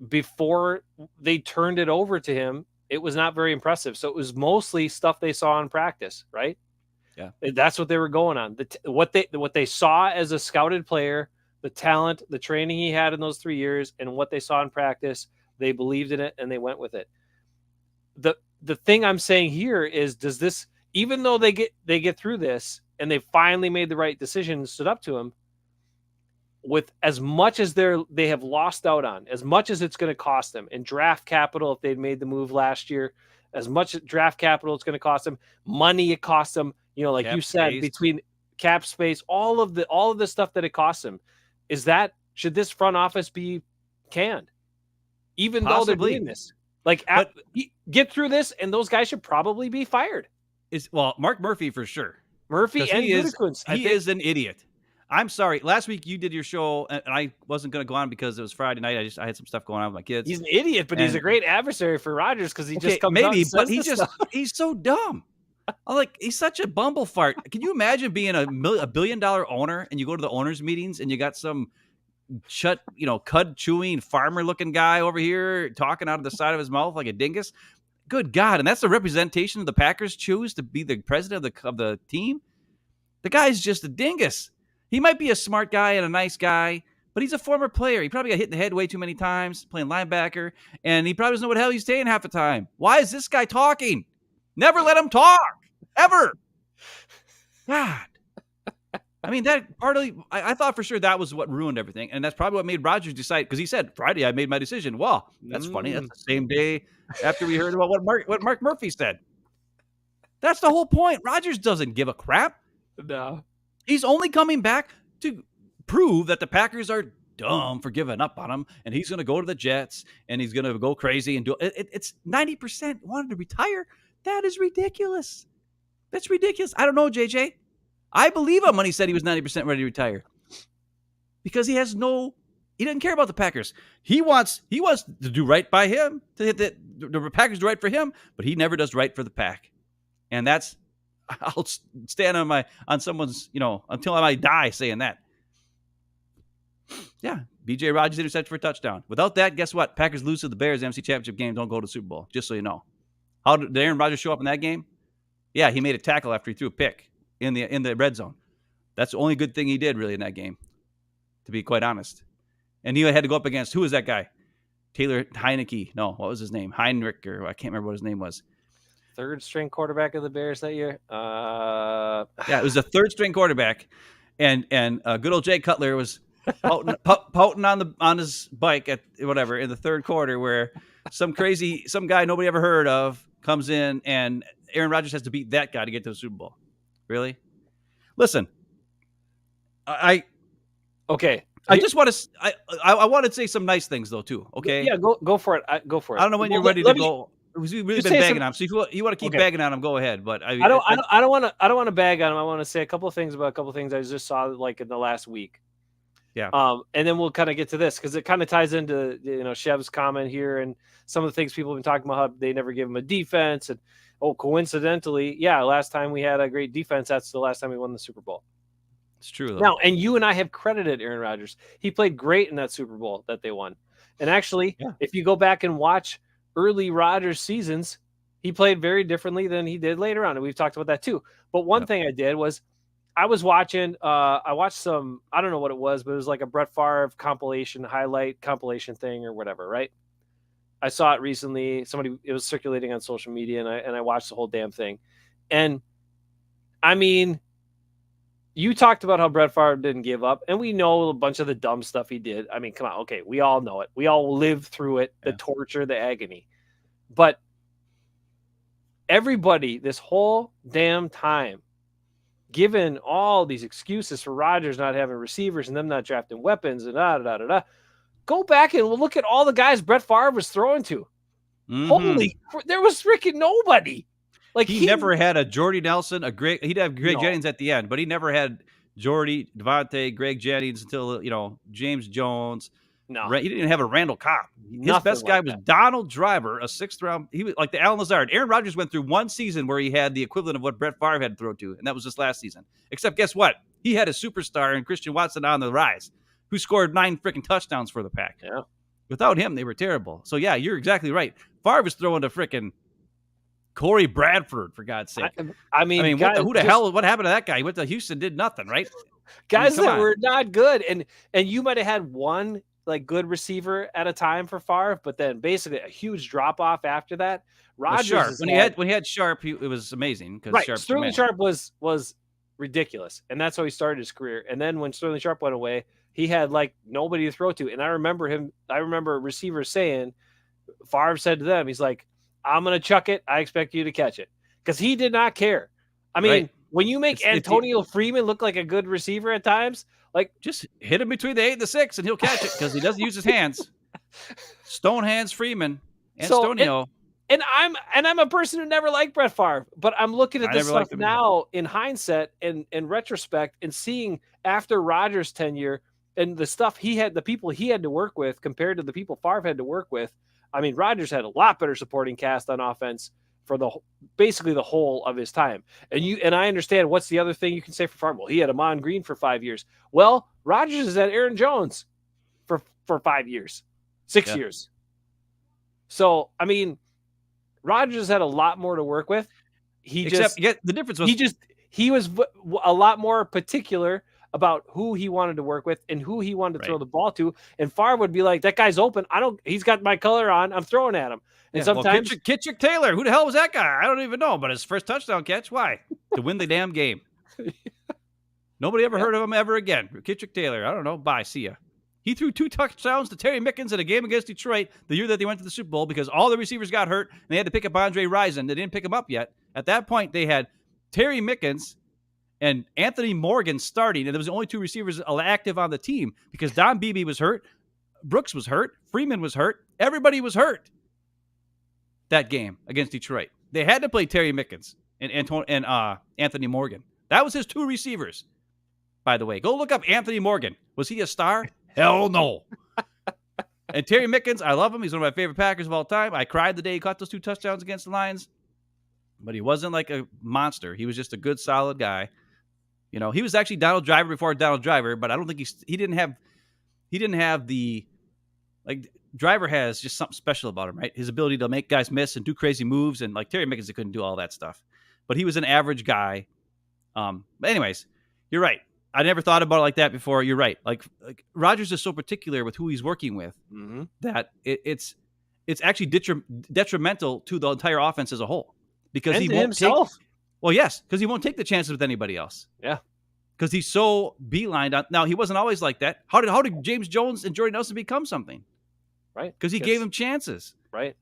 A: before they turned it over to him, it was not very impressive. So it was mostly stuff they saw in practice, right?
B: Yeah.
A: That's what they were going on. What they saw as a scouted player, the talent, the training he had in those 3 years, and what they saw in practice, they believed in it and they went with it. The thing I'm saying here is, does this, even though they get through this and they finally made the right decision and stood up to him, with as much as they have lost out on, as much as it's going to cost them in draft capital if they'd made the move last year, as much draft capital it's going to cost them, money it costs them, like cap you said, space. Between cap space, all of the stuff that it costs them, should this front office be canned? Even though they're doing this. Get through this, and those guys should probably be fired.
B: Mark Murphy for sure.
A: Murphy and Gutekunst.
B: He is an idiot. I'm sorry. Last week you did your show, and I wasn't going to go on because it was Friday night. I had some stuff going on with my kids.
A: He's an idiot, but he's a great adversary for Rodgers because he just comes out and says
B: he's so dumb. He's such a bumble fart. Can you imagine being a $1 billion owner and you go to the owners meetings and you got some cud chewing farmer looking guy over here talking out of the side of his mouth like a dingus? Good God. And that's the representation of the Packers choose to be the president of the team. The guy's just a dingus. He might be a smart guy and a nice guy, but he's a former player. He probably got hit in the head way too many times playing linebacker, and he probably doesn't know what the hell he's saying half the time. Why is this guy talking? Never let him talk, ever. God. I mean, that partly, I thought for sure that was what ruined everything, and that's probably what made Rodgers decide, because he said, Friday I made my decision. Well, that's funny. That's the same day after we heard about what Mark Murphy said. That's the whole point. Rodgers doesn't give a crap.
A: No.
B: He's only coming back to prove that the Packers are dumb for giving up on him, and he's going to go to the Jets, and he's going to go crazy and do it. It's 90% wanted to retire. That is ridiculous. That's ridiculous. I don't know, JJ. I believe him when he said he was 90% ready to retire, because he doesn't care about the Packers. He wants to do right by him, to hit the Packers do right for him, but he never does right for the Pack. And I'll stand on someone's, until I might die saying that. Yeah, B.J. Rodgers intercepted for a touchdown. Without that, guess what? Packers lose to the Bears in the NFC Championship game, don't go to the Super Bowl, just so you know. How did Aaron Rodgers show up in that game? Yeah, he made a tackle after he threw a pick in the red zone. That's the only good thing he did, really, in that game, to be quite honest. And he had to go up against, who was that guy? Taylor Heineke. No, what was his name? Heinrich, or I can't remember what his name was.
A: Third string quarterback of the Bears that year.
B: Yeah, it was a third string quarterback, and good old Jay Cutler was pouting on his bike at whatever in the third quarter, where some guy nobody ever heard of comes in, and Aaron Rodgers has to beat that guy to get to the Super Bowl. Really? Listen, I just want to. I want to say some nice things though too. Okay.
A: Yeah, go for it. Go for it.
B: I don't know when you're ready to go. We've really been bagging on him. So if you want to keep bagging on him, go ahead. But I
A: don't want to bag on him. I want to say a couple of things about a couple of things I just saw like in the last week.
B: Yeah.
A: And then we'll kind of get to this because it kind of ties into Chev's comment here and some of the things people have been talking about, how they never give him a defense, and coincidentally, yeah, last time we had a great defense, that's the last time we won the Super Bowl.
B: It's true though.
A: Now, and you and I have credited Aaron Rodgers. He played great in that Super Bowl that they won. And actually, if you go back and watch early Rodgers seasons, he played very differently than he did later on. And we've talked about that too. But one thing I did was I watched some, I don't know what it was, but it was like a Brett Favre highlight compilation thing or whatever, right? I saw it recently. It was circulating on social media, and I watched the whole damn thing. And I mean, you talked about how Brett Favre didn't give up, and we know a bunch of the dumb stuff he did. I mean, come on, okay, we all know it. We all lived through it, the torture, the agony. But everybody, this whole damn time, given all these excuses for Rodgers not having receivers and them not drafting weapons and go back and look at all the guys Brett Favre was throwing to. Mm-hmm. Holy, there was freaking nobody.
B: Like he never had a Jordy Nelson, he'd have Greg Jennings at the end, but he never had Jordy, Devontae, Greg Jennings until, James Jones.
A: No,
B: he didn't have a Randall Cobb. His best guy was Donald Driver, a 6th round. He was like the Alan Lazard. Aaron Rodgers went through one season where he had the equivalent of what Brett Favre had to throw to, and that was this last season. Except guess what? He had a superstar in Christian Watson on the rise, who scored 9 freaking touchdowns for the Pack.
A: Yeah.
B: Without him, they were terrible. So yeah, you're exactly right. Favre was throwing to freaking Corey Bradford, for God's sake.
A: I mean,
B: guys, what happened to that guy? He went to Houston, did nothing, right?
A: Guys that were not good, and you might have had one like good receiver at a time for Favre, but then basically a huge drop off after that. Rodgers,
B: when he had Sharp, it was amazing because
A: Sterling Sharp was ridiculous, and that's how he started his career. And then when Sterling Sharp went away, he had like nobody to throw to. And I remember receivers saying, Favre said to them, he's like, "I'm going to chuck it. I expect you to catch it." Because he did not care. I mean, when you make Antonio Freeman look like a good receiver at times, like
B: just hit him between the 8 and the 6 and he'll catch it because he doesn't use his hands. Stone hands Freeman. Antonio.
A: And I'm a person who never liked Brett Favre, but I'm looking at this stuff now in hindsight and in retrospect and seeing after Rodgers' tenure and the stuff the people he had to work with compared to the people Favre had to work with. I mean, Rodgers had a lot better supporting cast on offense for basically the whole of his time. And I understand what's the other thing you can say for Favre? Well, he had Amon Green for 5 years. Well, Rodgers has had Aaron Jones for 5 years, 6 years. So, I mean, Rodgers had a lot more to work with.
B: The difference was
A: he was a lot more particular about who he wanted to work with and who he wanted to throw the ball to. And Favre would be like, that guy's open. He's got my color on. I'm throwing at him. And sometimes
B: Kitchick Taylor, who the hell was that guy? I don't even know, but his first touchdown catch, why? To win the damn game. Nobody ever heard of him ever again. Kitchick Taylor, I don't know. Bye, see ya. He threw 2 touchdowns to Terry Mickens in a game against Detroit the year that they went to the Super Bowl because all the receivers got hurt and they had to pick up Andre Rison. They didn't pick him up yet. At that point, they had Terry Mickens and Anthony Morgan starting, and there was only 2 receivers active on the team because Don Beebe was hurt, Brooks was hurt, Freeman was hurt, everybody was hurt that game against Detroit. They had to play Terry Mickens and Anthony Morgan. That was his 2 receivers, by the way. Go look up Anthony Morgan. Was he a star? Hell no. And Terry Mickens, I love him. He's one of my favorite Packers of all time. I cried the day he caught those 2 touchdowns against the Lions, but he wasn't like a monster. He was just a good, solid guy. He was actually Donald Driver before Donald Driver, but I don't think he didn't have the, like, Driver has just something special about him, right? His ability to make guys miss and do crazy moves, and like Terry Mickens, he couldn't do all that stuff. But he was an average guy. But anyways, you're right. I never thought about it like that before. You're right. Like Rodgers is so particular with who he's working with that it's actually detrimental to the entire offense as a whole because he won't
A: himself.
B: Well, yes, because he won't take the chances with anybody else.
A: Yeah.
B: Because he's so beelined on. Now, he wasn't always like that. How did James Jones and Jordy Nelson become something?
A: Right.
B: Because he gave him chances.
A: Right.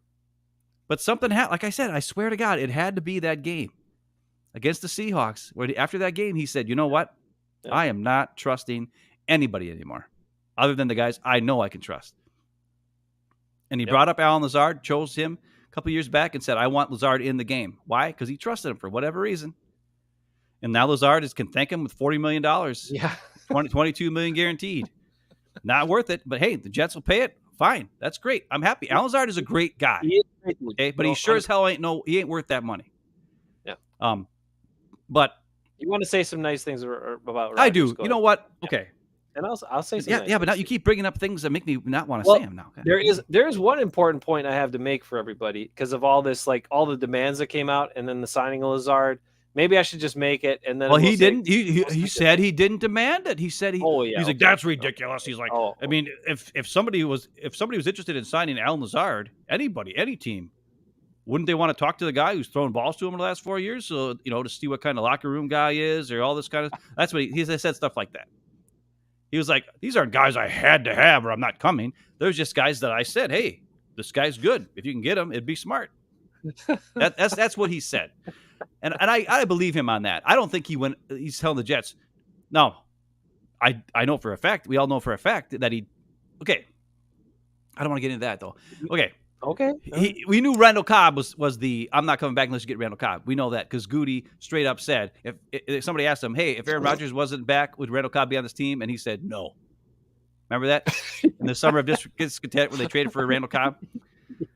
B: But something happened. Like I said, I swear to God, it had to be that game against the Seahawks where after that game, he said, you know what? Yeah. I am not trusting anybody anymore other than the guys I know I can trust. And he brought up Alan Lazard, chose him a couple years back and said, I want Lazard in the game. Why? Because he trusted him for whatever reason. And now Lazard can thank him with $40 million.
A: Yeah.
B: $22 million guaranteed. Not worth it, but hey, the Jets will pay it. Fine. That's great. I'm happy. Alan Lazard is a great guy. Okay, but he sure as hell he ain't worth that money.
A: Yeah.
B: But
A: you want to say some nice things about Rodgers.
B: I do. You know what? Yeah. Okay.
A: And I'll say some
B: nice but now you keep bringing up things that make me not want to say them now.
A: Okay. There is one important point I have to make for everybody because of all this, like all the demands that came out and then the signing of Lazard maybe I should just make it. And then
B: well, he didn't. He said he didn't demand it. He said he's like, that's ridiculous. He's like, I mean, if somebody was interested in signing Al Lazard, any team, wouldn't they want to talk to the guy who's thrown balls to him in the last 4 years? So, to see what kind of locker room guy is or all this kind of, that's what he said stuff like that. He was like, these aren't guys I had to have or I'm not coming. There's just guys that I said, hey, this guy's good. If you can get him, it'd be smart. That's what he said. And I believe him on that. I don't think he's telling the Jets. No, I know for a fact, we all know for a fact that okay. I don't want to get into that though. Okay. We knew Randall Cobb was the I'm not coming back unless you get Randall Cobb. We know that because Goody straight up said if somebody asked him, hey, if Aaron Rodgers wasn't back, would Randall Cobb be on this team? And he said no. Remember that in the summer of discontent when they traded for Randall Cobb?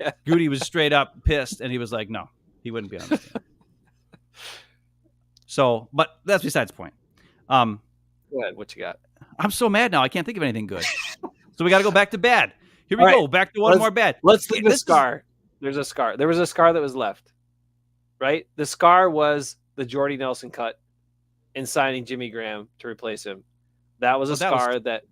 B: Yeah. Goody was straight up pissed, and he was like, no, he wouldn't be on this team. So, but that's besides the point.
A: Go ahead. What you got?
B: I'm so mad now. I can't think of anything good. So we got to go back to bad. Here we go. Back to one more bad.
A: Let's leave the scar. There's a scar. There was a scar that was left, right? The scar was the Jordy Nelson cut in signing Jimmy Graham to replace him. That was a scar that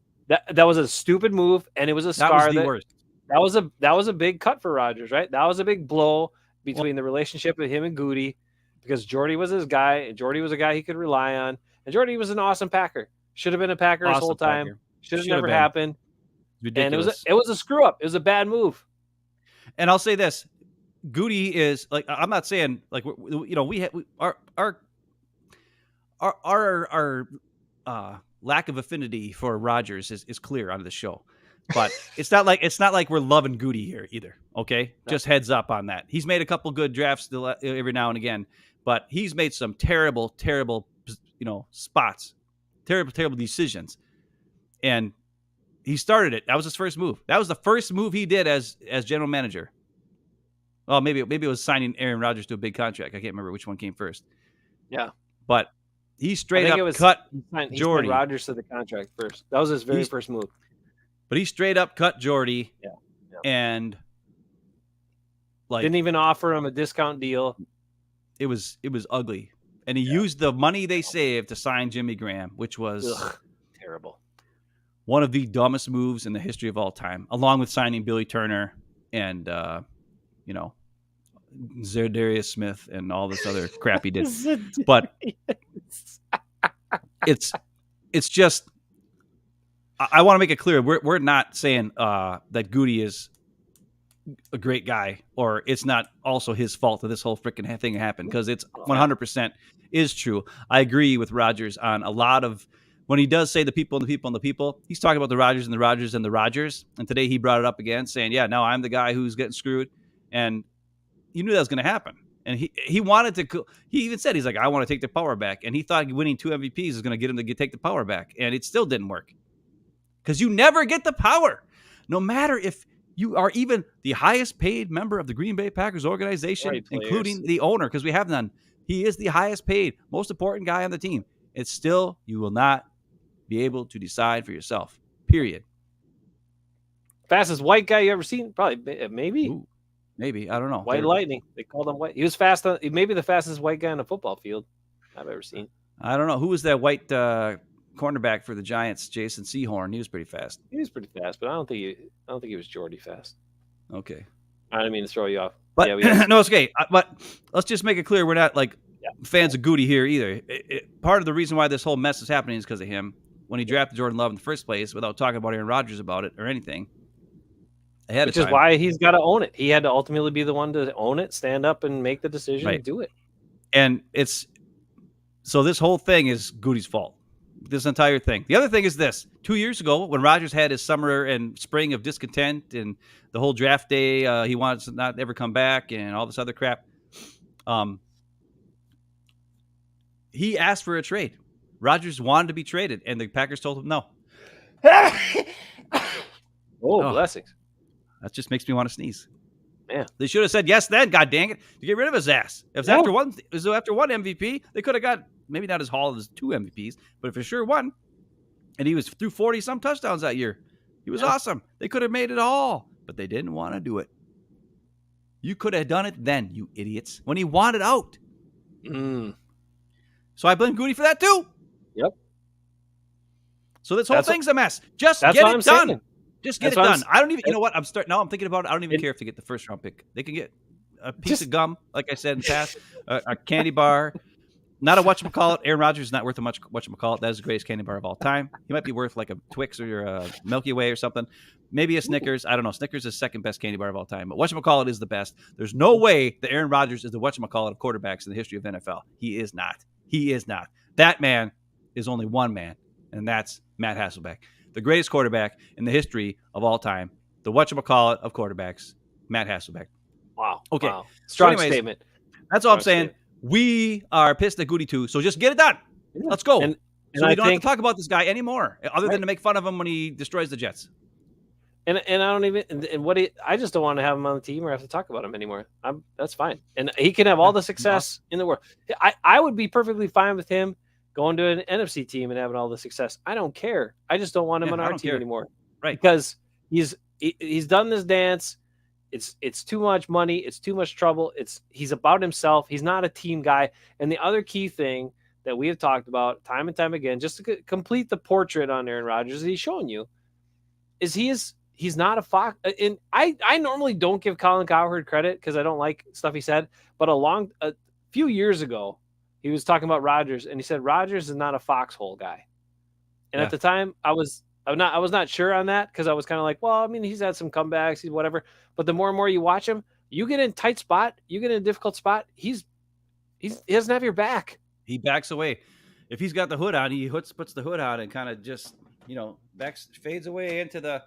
A: was a stupid move, and it was a scar that was a big cut for Rodgers, right? That was a big blow between the relationship with him and Goody, because Jordy was his guy, and Jordy was a guy he could rely on, and Jordy was an awesome Packer. Should have been a Packer his whole time. Should have never happened. Ridiculous. And it was a screw up. It was a bad move.
B: And I'll say this: Goody is like, I'm not saying like our lack of affinity for Rodgers is clear on the show, but it's not like we're loving Goody here either. Okay, no. Just heads up on that. He's made a couple good drafts every now and again, but he's made some terrible spots, terrible decisions, and he started it. That was his first move. That was the first move he did as general manager. Well, maybe it was signing Aaron Rodgers to a big contract. I can't remember which one came first.
A: Yeah,
B: but he straight up cut Jordy.
A: Rodgers to the contract first. That was his very first move.
B: But he straight up cut Jordy, and
A: didn't even offer him a discount deal.
B: It was ugly, and he used the money they saved to sign Jimmy Graham, which was
A: terrible.
B: One of the dumbest moves in the history of all time, along with signing Billy Turner and Zerdarius Smith and all this other crap he did. But it's just, I want to make it clear, we're not saying that Goody is a great guy, or it's not also his fault that this whole freaking thing happened, because it's 100% is true. I agree with Rodgers on a lot of, when he does say the people and the people and the people, he's talking about the Rodgers and the Rodgers and the Rodgers. And today he brought it up again, saying, yeah, now I'm the guy who's getting screwed. And you knew that was going to happen. And he wanted to, he even said, he's like, I want to take the power back. And he thought winning 2 MVPs is going to get him to take the power back. And it still didn't work. Because you never get the power. No matter if you are even the highest paid member of the Green Bay Packers organization, including the owner, because we have none. He is the highest paid, most important guy on the team. It's still, you will not be able to decide for yourself. Period.
A: Fastest white guy you ever seen? Probably, maybe.
B: Ooh, maybe. I don't know.
A: White Lightning. They called him white. He was fast. Maybe the fastest white guy on a football field I've ever seen.
B: I don't know. Who was that white cornerback for the Giants? Jason Sehorn. He was pretty fast.
A: He was pretty fast, but I don't think he was Jordy fast.
B: Okay.
A: I didn't mean to throw you off.
B: But no, it's okay. But let's just make it clear, we're not like fans of Goody here either. Part of the reason why this whole mess is happening is because of him. When he drafted Jordan Love in the first place, without talking about Aaron Rodgers about it or anything. Which is
A: why he's got to own it. He had to ultimately be the one to own it, stand up and make the decision and do it.
B: And so this whole thing is Goody's fault. This entire thing. The other thing is this. 2 years ago, when Rodgers had his summer and spring of discontent and the whole draft day, he wanted to not ever come back and all this other crap. He asked for a trade. Rodgers wanted to be traded, and the Packers told him no.
A: Blessings.
B: That just makes me want to sneeze.
A: Man,
B: they should have said yes then, god dang it, to get rid of his ass. If it was after one MVP, they could have got maybe not as haul as 2 MVPs, but for sure one. And he was threw 40-some touchdowns that year. He was awesome. They could have made it all, but they didn't want to do it. You could have done it then, you idiots, when he wanted out. So I blame Goody for that too.
A: Yep.
B: So this whole thing's a mess. Just get it done. Just get it done. I don't even, you know what? I'm thinking about it. I don't even care if they get the first round pick. They can get a piece of gum, like I said in the past, a candy bar. Not a whatchamacallit. Aaron Rodgers is not worth a much whatchamacallit. That is the greatest candy bar of all time. He might be worth like a Twix or a Milky Way or something. Maybe a Snickers. I don't know. Snickers is second best candy bar of all time. But whatchamacallit is the best. There's no way that Aaron Rodgers is the whatchamacallit of quarterbacks in the history of NFL. He is not. He is not. That man is only one man, and that's Matt Hasselbeck. The greatest quarterback in the history of all time. The whatchamacallit of quarterbacks, Matt Hasselbeck.
A: Wow.
B: Okay.
A: Wow. Strong statement.
B: That's all I'm saying. We are pissed at Goody too, so just get it done. Yeah. Let's go. And so we don't have to talk about this guy anymore, other than to make fun of him when he destroys the Jets.
A: And I don't even I just don't want to have him on the team or have to talk about him anymore. That's fine, and he can have all the success in the world. I would be perfectly fine with him going to an NFC team and having all the success. I don't care. I just don't want him on our team anymore,
B: right?
A: Because he's done this dance. It's too much money. It's too much trouble. He's about himself. He's not a team guy. And the other key thing that we have talked about time and time again, just to complete the portrait on Aaron Rodgers that he's showing you, is he's not a fox. And I normally don't give Colin Cowherd credit because I don't like stuff he said. But a few years ago, he was talking about Rodgers, and he said Rodgers is not a foxhole guy. And at the time, I was not sure on that because I was kind of like, well, I mean, he's had some comebacks, he's whatever. But the more and more you watch him, you get in a tight spot, you get in a difficult spot. He doesn't have your back.
B: He backs away. If he's got the hood on, he puts the hood on and kind of just fades away into the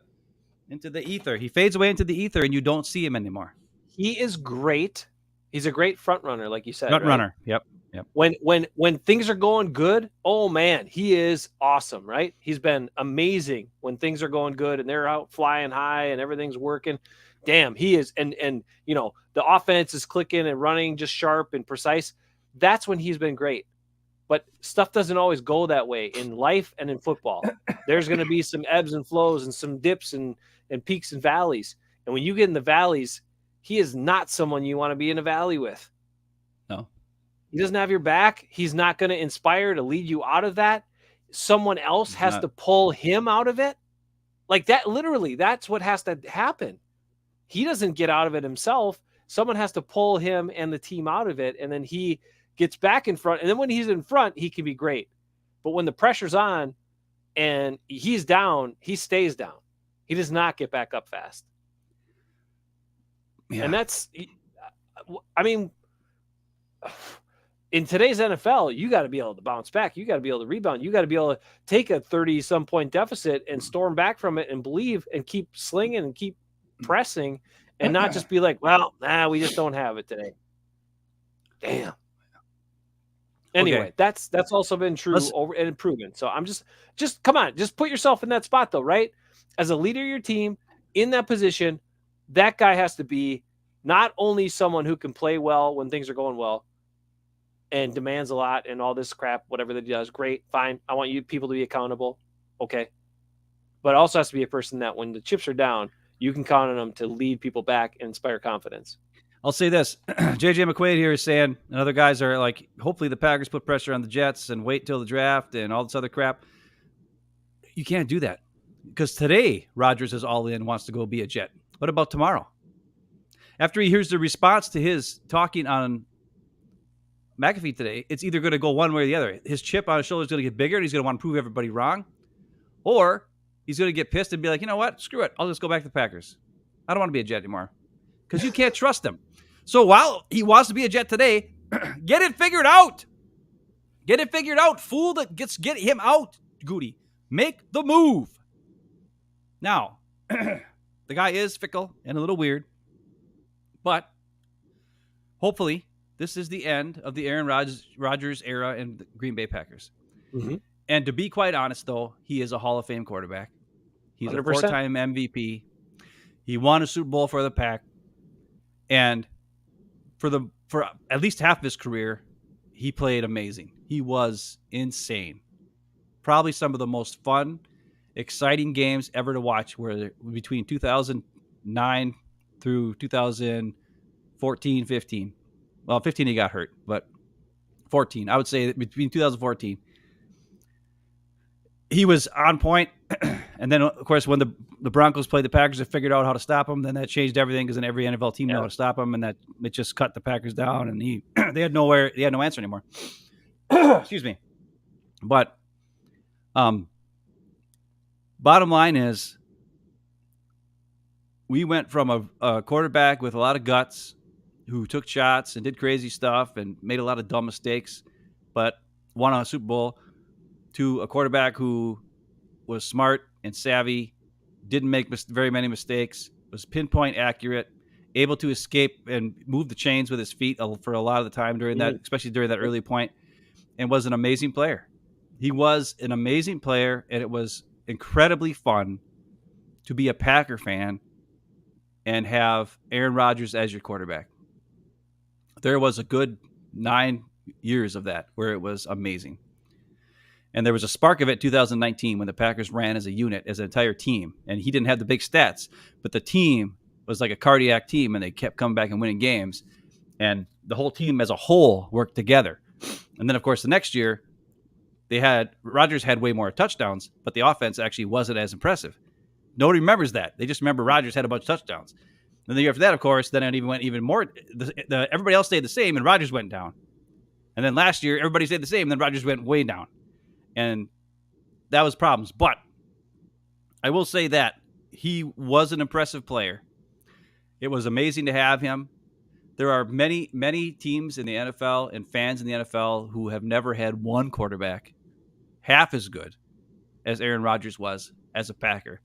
B: ether. He fades away into the ether, and you don't see him anymore.
A: He is great. He's a great front runner, like you said.
B: Front runner. Yep.
A: When things are going good, oh man, he is awesome, right? He's been amazing when things are going good and they're out flying high and everything's working. Damn, he is, and the offense is clicking and running just sharp and precise. That's when he's been great. But stuff doesn't always go that way in life and in football. There's going to be some ebbs and flows and some dips and peaks and valleys. And when you get in the valleys, he is not someone you want to be in a valley with.
B: No.
A: He doesn't have your back. He's not going to inspire to lead you out of that. Someone else has to pull him out of it. Like that, literally, that's what has to happen. He doesn't get out of it himself. Someone has to pull him and the team out of it, and then he gets back in front. And then when he's in front, he can be great. But when the pressure's on and he's down, he stays down. He does not get back up fast. Yeah. And that's, I mean, in today's NFL, you got to be able to bounce back. You got to be able to rebound. You got to be able to take a 30-some point deficit and storm back from it and believe and keep slinging and keep pressing and not just be like, well, we just don't have it today. Damn. Anyway, that's also been true and proven. So I'm just come on, just put yourself in that spot though, right? As a leader of your team in that position, that guy has to be not only someone who can play well when things are going well and demands a lot and all this crap, whatever that he does, great, fine. I want you people to be accountable. Okay. But also has to be a person that when the chips are down, you can count on them to lead people back and inspire confidence.
B: I'll say this. JJ McQuaid here is saying, and other guys are like, hopefully the Packers put pressure on the Jets and wait till the draft and all this other crap. You can't do that because today Rodgers is all in, wants to go be a Jet. What about tomorrow? After he hears the response to his talking on McAfee today, it's either going to go one way or the other. His chip on his shoulder is going to get bigger and he's going to want to prove everybody wrong, or he's going to get pissed and be like, you know what? Screw it. I'll just go back to the Packers. I don't want to be a Jet anymore because you can't trust him. So while he wants to be a Jet today, get it figured out. Get it figured out. Fool that get him out, Goody. Make the move. Now, the guy is fickle and a little weird, but hopefully this is the end of the Aaron Rodgers era in the Green Bay Packers. Mm-hmm. And to be quite honest, though, he is a Hall of Fame quarterback. He's 100%. A four-time MVP. He won a Super Bowl for the Pack. And for at least half of his career, he played amazing. He was insane. Probably some of the most fun, exciting games ever to watch were between 2009 through 2014, 15. Well, 15 he got hurt, but 2014. I would say that between 2014, he was on point. And then, of course, when the Broncos played the Packers, they figured out how to stop him. Then that changed everything because then every NFL team knew how to stop him, and that it just cut the Packers down. And they had no answer anymore. Excuse me. But bottom line is, we went from a quarterback with a lot of guts who took shots and did crazy stuff and made a lot of dumb mistakes, but won a Super Bowl, to a quarterback who was smart and savvy, didn't make very many mistakes, was pinpoint accurate, able to escape and move the chains with his feet for a lot of the time during that, especially during that early point, and was an amazing player. He was an amazing player, and it was incredibly fun to be a Packer fan and have Aaron Rodgers as your quarterback. There was a good 9 years of that where it was amazing. And there was a spark of it in 2019 when the Packers ran as a unit, as an entire team. And he didn't have the big stats, but the team was like a cardiac team, and they kept coming back and winning games. And the whole team as a whole worked together. And then, of course, the next year, Rodgers had way more touchdowns, but the offense actually wasn't as impressive. Nobody remembers that. They just remember Rodgers had a bunch of touchdowns. And the year after that, of course, then it even went even more. Everybody else stayed the same, and Rodgers went down. And then last year, everybody stayed the same, and then Rodgers went way down. And that was problems. But I will say that he was an impressive player. It was amazing to have him. There are many, many teams in the NFL and fans in the NFL who have never had one quarterback half as good as Aaron Rodgers was as a Packer.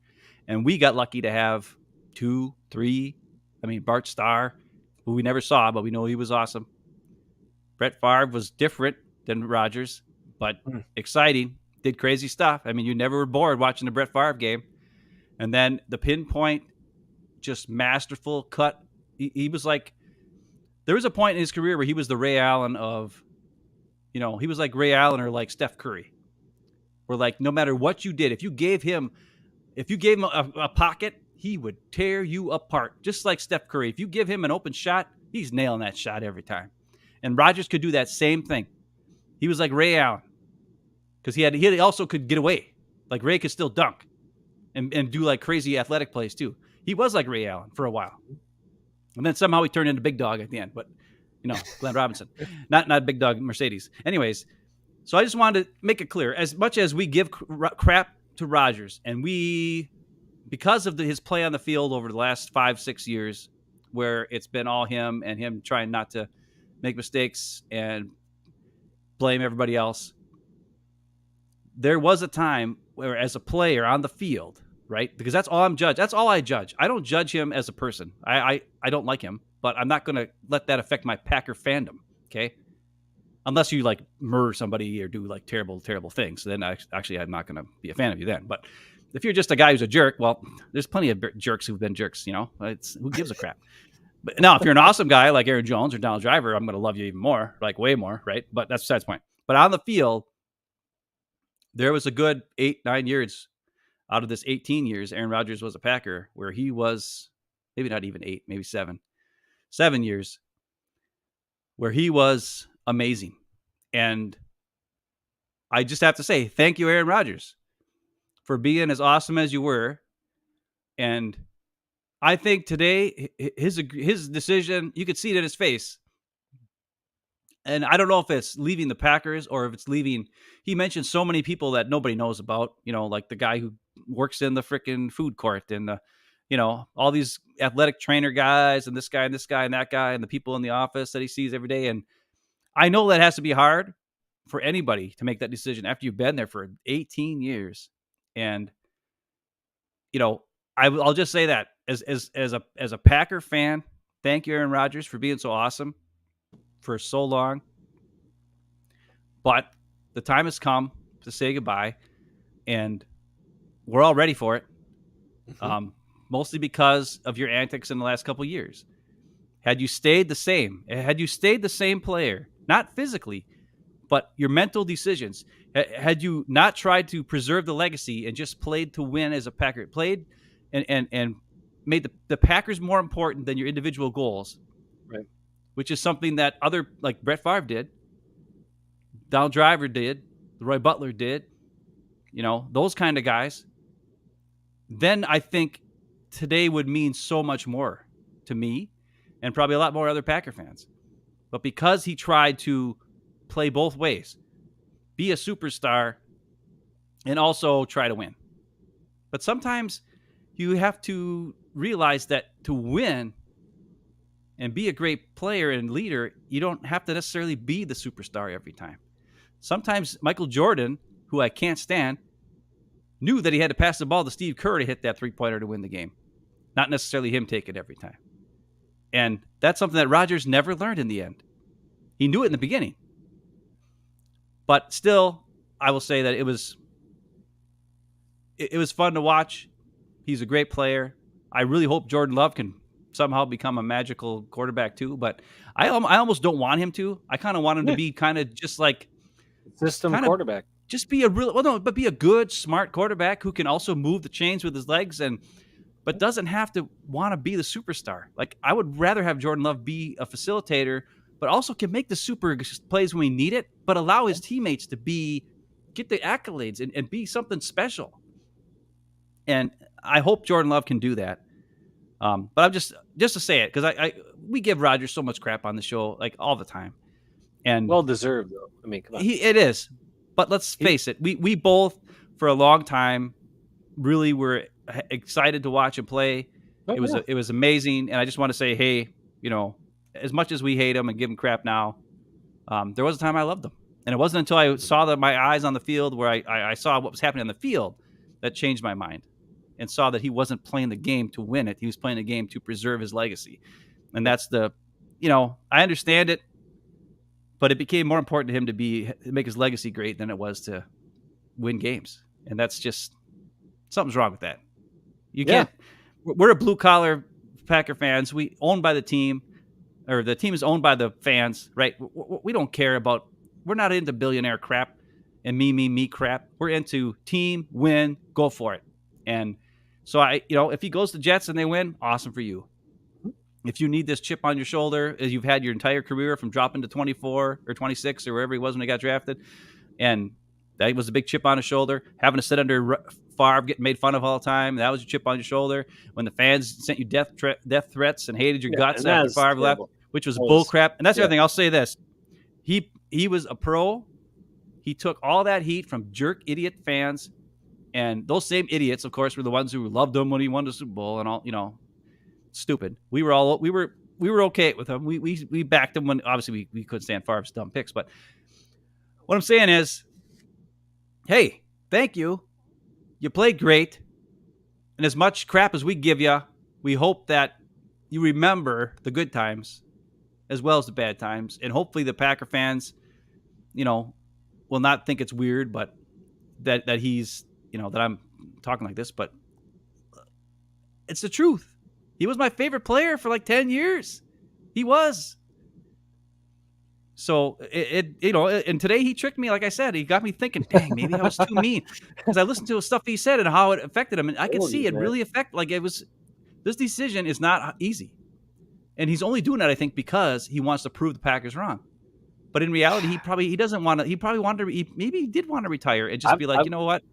B: And we got lucky to have 2, 3. Bart Starr, who we never saw, but we know he was awesome. Brett Favre was different than Rodgers, but exciting, did crazy stuff. You never were bored watching the Brett Favre game. And then the pinpoint, just masterful cut. He was like, there was a point in his career where he was the Ray Allen of, he was like Ray Allen or like Steph Curry. Where like, no matter what you did, if you gave him a pocket, he would tear you apart. Just like Steph Curry. If you give him an open shot, he's nailing that shot every time. And Rodgers could do that same thing. He was like Ray Allen. Because he also could get away. Like Ray could still dunk and do like crazy athletic plays too. He was like Ray Allen for a while. And then somehow he turned into Big Dog at the end. But, Glenn Robinson. Not Big Dog Mercedes. Anyways, so I just wanted to make it clear. As much as we give crap to Rodgers, and because of his play on the field over the last 5-6 years, where it's been all him and him trying not to make mistakes and blame everybody else, there was a time where, as a player on the field, right? Because that's all I'm judged. That's all I judge. I don't judge him as a person. I don't like him, but I'm not going to let that affect my Packer fandom. Okay. Unless you like murder somebody or do like terrible, terrible things. Then I'm not going to be a fan of you then. But if you're just a guy who's a jerk, well, there's plenty of jerks who've been jerks, who gives a crap. But now if you're an awesome guy like Aaron Jones or Donald Driver, I'm going to love you even more, like way more. Right. But that's besides the point. But on the field, there was a good 8-9 years out of this 18 years, Aaron Rodgers was a Packer, where he was maybe not even 8, maybe 7 years, where he was amazing. And I just have to say, thank you, Aaron Rodgers, for being as awesome as you were. And I think today, his decision, you could see it in his face. And I don't know if it's leaving the Packers or if it's leaving. He mentioned so many people that nobody knows about, like the guy who works in the freaking food court and all these athletic trainer guys and this guy and this guy and that guy and the people in the office that he sees every day. And I know that has to be hard for anybody to make that decision after you've been there for 18 years. And, I'll just say that as a Packer fan, thank you, Aaron Rodgers, for being so awesome for so long. But the time has come to say goodbye, and we're all ready for it. Mostly because of your antics in the last couple of years. Had you stayed the same player, not physically, but your mental decisions, had you not tried to preserve the legacy and just played to win as a Packer, played and made the Packers more important than your individual goals,
A: right?
B: Which is something that other, like Brett Favre did. Donald Driver did, Roy Butler did, those kind of guys, then I think today would mean so much more to me and probably a lot more other Packer fans. But because he tried to play both ways, be a superstar and also try to win. But sometimes you have to realize that to win and be a great player and leader, you don't have to necessarily be the superstar every time. Sometimes Michael Jordan, who I can't stand, knew that he had to pass the ball to Steve Kerr to hit that three-pointer to win the game, not necessarily him take it every time. And that's something that Rodgers never learned in the end. He knew it in the beginning. But still, I will say that it was fun to watch. He's a great player. I really hope Jordan Love can somehow become a magical quarterback too, but I almost don't want him to. I kind of want him to be kind of just like
A: system quarterback.
B: Just be be a good, smart quarterback who can also move the chains with his legs but doesn't have to want to be the superstar. Like, I would rather have Jordan Love be a facilitator, but also can make the super plays when we need it, but allow his teammates to get the accolades and be something special. And I hope Jordan Love can do that. But I'm just to say it, because we give Rodgers so much crap on the show, like, all the time. And
A: well deserved, though. I mean, come on.
B: It is. But let's face it, we both, for a long time, really were excited to watch him play. It was amazing. And I just want to say, hey, as much as we hate him and give him crap now, there was a time I loved him. And it wasn't until I saw my eyes on the field, where I saw what was happening on the field, that changed my mind, and saw that he wasn't playing the game to win it. He was playing the game to preserve his legacy. And that's I understand it, but it became more important to him to make his legacy great than it was to win games. And that's just, something's wrong with that. You can't. We're a blue collar Packer fans. We owned by the team, or the team is owned by the fans, right? We don't care about. We're not into billionaire crap and me crap. We're into team, win, go for it. And so if he goes to Jets and they win, awesome for you. If you need this chip on your shoulder, as you've had your entire career from dropping to 24 or 26 or wherever he was when he got drafted, and that was a big chip on his shoulder, having to sit under Favre, getting made fun of all the time, that was your chip on your shoulder. When the fans sent you death threats and hated your guts after Favre left, which was bull crap. And that's the other thing. I'll say this. He was a pro. He took all that heat from jerk idiot fans, and those same idiots, of course, were the ones who loved him when he won the Super Bowl and all, stupid. We were okay with him. We backed him when obviously we couldn't stand Favre's dumb picks. But what I'm saying is, hey, thank you. You played great. And as much crap as we give you, we hope that you remember the good times as well as the bad times. And hopefully the Packer fans, will not think it's weird, but that he's, that I'm talking like this, but it's the truth. He was my favorite player for like 10 years. He was. So and today he tricked me. Like I said, he got me thinking, dang, maybe I was too mean, because I listened to the stuff he said and how it affected him. And I could see it really this decision is not easy. And he's only doing that, I think, because he wants to prove the Packers wrong. But in reality, he probably did want to retire and just be like, you know what?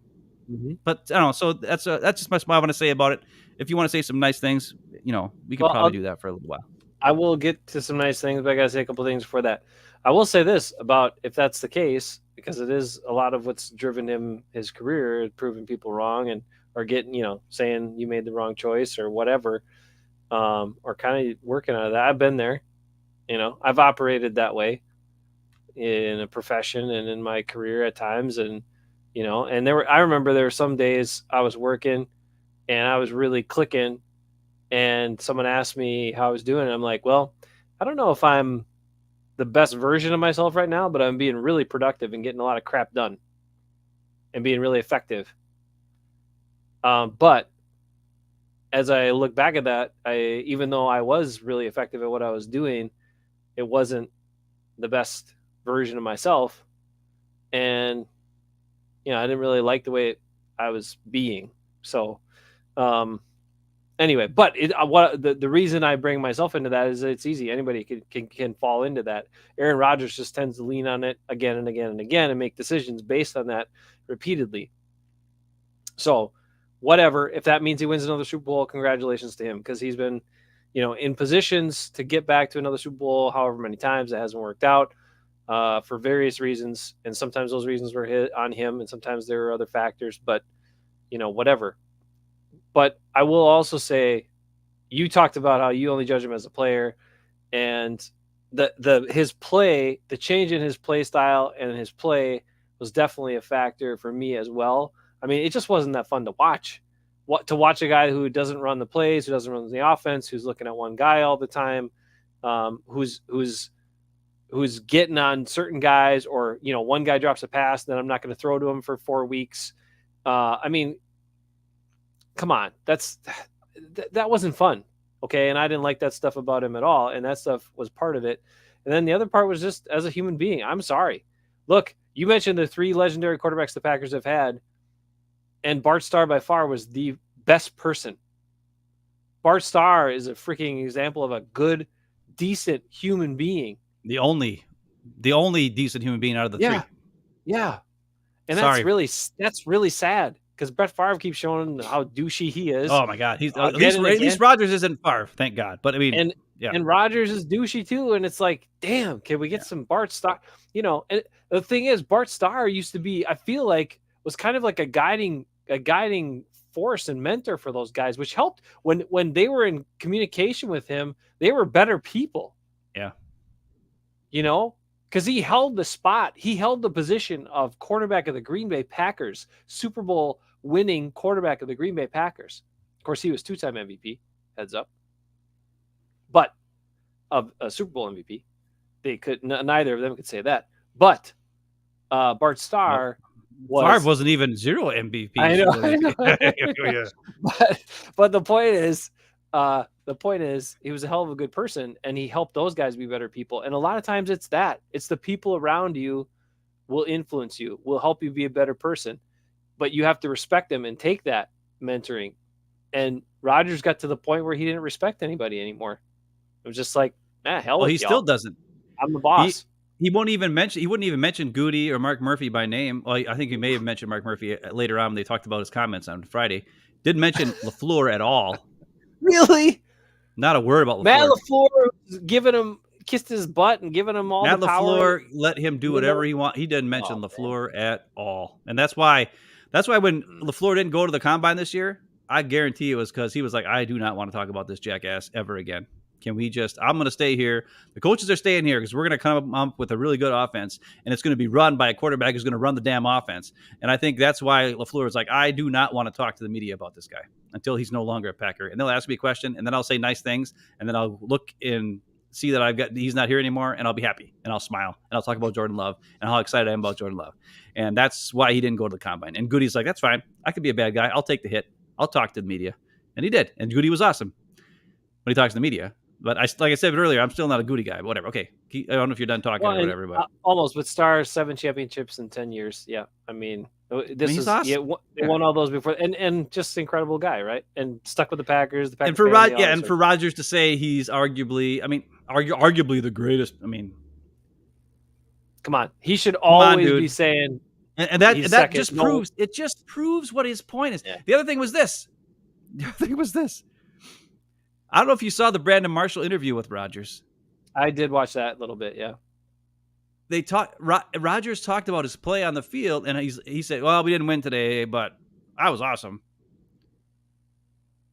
B: Mm-hmm. But I don't know. So that's just what I want to say about it. If you want to say some nice things, we could probably do that for a little while.
A: I will get to some nice things, but I got to say a couple of things before that. I will say this about, if that's the case, because it is a lot of what's driven his career, proving people wrong or getting, saying you made the wrong choice or whatever, or kind of working on that. I've been there, I've operated that way in a profession and in my career at times. And, I remember there were some days I was working and I was really clicking, and someone asked me how I was doing. And I'm like, well, I don't know if I'm the best version of myself right now, but I'm being really productive and getting a lot of crap done and being really effective. But as I look back at that, even though I was really effective at what I was doing, it wasn't the best version of myself. And, I didn't really like the way I was being. So, Anyway, but what the reason I bring myself into that is it's easy. Anybody can fall into that. Aaron Rodgers just tends to lean on it again and again and again and make decisions based on that repeatedly. So, whatever. If that means he wins another Super Bowl, congratulations to him, because he's been, in positions to get back to another Super Bowl however many times. It hasn't worked out for various reasons, and sometimes those reasons were hit on him, and sometimes there were other factors. But whatever. But I will also say, you talked about how you only judge him as a player, and his play, the change in his play style and his play was definitely a factor for me as well. I mean, it just wasn't that fun to watch. To watch a guy who doesn't run the plays, who doesn't run the offense, who's looking at one guy all the time, who's getting on certain guys, or one guy drops a pass, then I'm not going to throw to him for 4 weeks. I mean, come on, that wasn't fun. Okay. And I didn't like that stuff about him at all. And that stuff was part of it. And then the other part was just as a human being. I'm sorry. Look, you mentioned the 3 legendary quarterbacks the Packers have had, and Bart Starr by far was the best person. Bart Starr is a freaking example of a good, decent human being.
B: The only decent human being out of the 3.
A: Yeah. And that's really sad, because Brett Favre keeps showing how douchey he is.
B: Oh my God, he's at least Rodgers isn't Favre, thank God. But I mean,
A: and Rodgers is douchey too, and it's like, damn, can we get some Bart Starr? And the thing is, Bart Starr used to be, I feel like, was kind of like a guiding force and mentor for those guys, which helped when they were in communication with him. They were better people.
B: Yeah,
A: because he held the spot. He held the position of quarterback of the Green Bay Packers, Super Bowl winning quarterback of the Green Bay Packers. Of course, he was 2-time MVP, heads up. But of a Super Bowl MVP, they could neither of them could say that. But Bart Starr
B: Favre wasn't even 0 MVP.
A: I know. But the point is, he was a hell of a good person, and he helped those guys be better people. And a lot of times it's the people around you will influence you, will help you be a better person, but you have to respect them and take that mentoring. And Rodgers got to the point where he didn't respect anybody anymore. It was just like, hell.
B: Well, he still doesn't.
A: I'm the boss.
B: He wouldn't even mention Goody or Mark Murphy by name. Well, I think he may have mentioned Mark Murphy later on when they talked about his comments on Friday. Didn't mention LaFleur at all.
A: Really?
B: Not a word about LaFleur.
A: Matt LaFleur kissed his butt and giving him all
B: Matt
A: the power.
B: LaFleur let him do whatever he wants. He didn't mention LaFleur at all. And that's why when LaFleur didn't go to the combine this year, I guarantee it was because he was like, I do not want to talk about this jackass ever again. Can we I'm going to stay here. The coaches are staying here because we're going to come up with a really good offense, and it's going to be run by a quarterback who's going to run the damn offense. And I think that's why LaFleur is like, I do not want to talk to the media about this guy until he's no longer a Packer. And they'll ask me a question, and then I'll say nice things, and then I'll look and see that he's not here anymore, and I'll be happy, and I'll smile, and I'll talk about Jordan Love and how excited I am about Jordan Love. And that's why he didn't go to the combine. And Goody's like, that's fine. I could be a bad guy. I'll take the hit. I'll talk to the media. And he did. And Goody was awesome when he talks to the media. But like I said earlier, I'm still not a Goody guy. But whatever. Okay. I don't know if you're done talking or whatever. But
A: almost. But Starr, 7 championships in 10 years. Yeah. I mean, he's awesome. They won all those before. And just an incredible guy, right? And stuck with the Packers. The Packers
B: and for Rodgers to say he's arguably the greatest. I mean,
A: come on. He should always be saying.
B: And that just proves what his point is. Yeah. The other thing was this. I don't know if you saw the Brandon Marshall interview with Rodgers.
A: I did watch that a little bit, yeah.
B: Rodgers talked about his play on the field, and he said, well, we didn't win today, but I was awesome.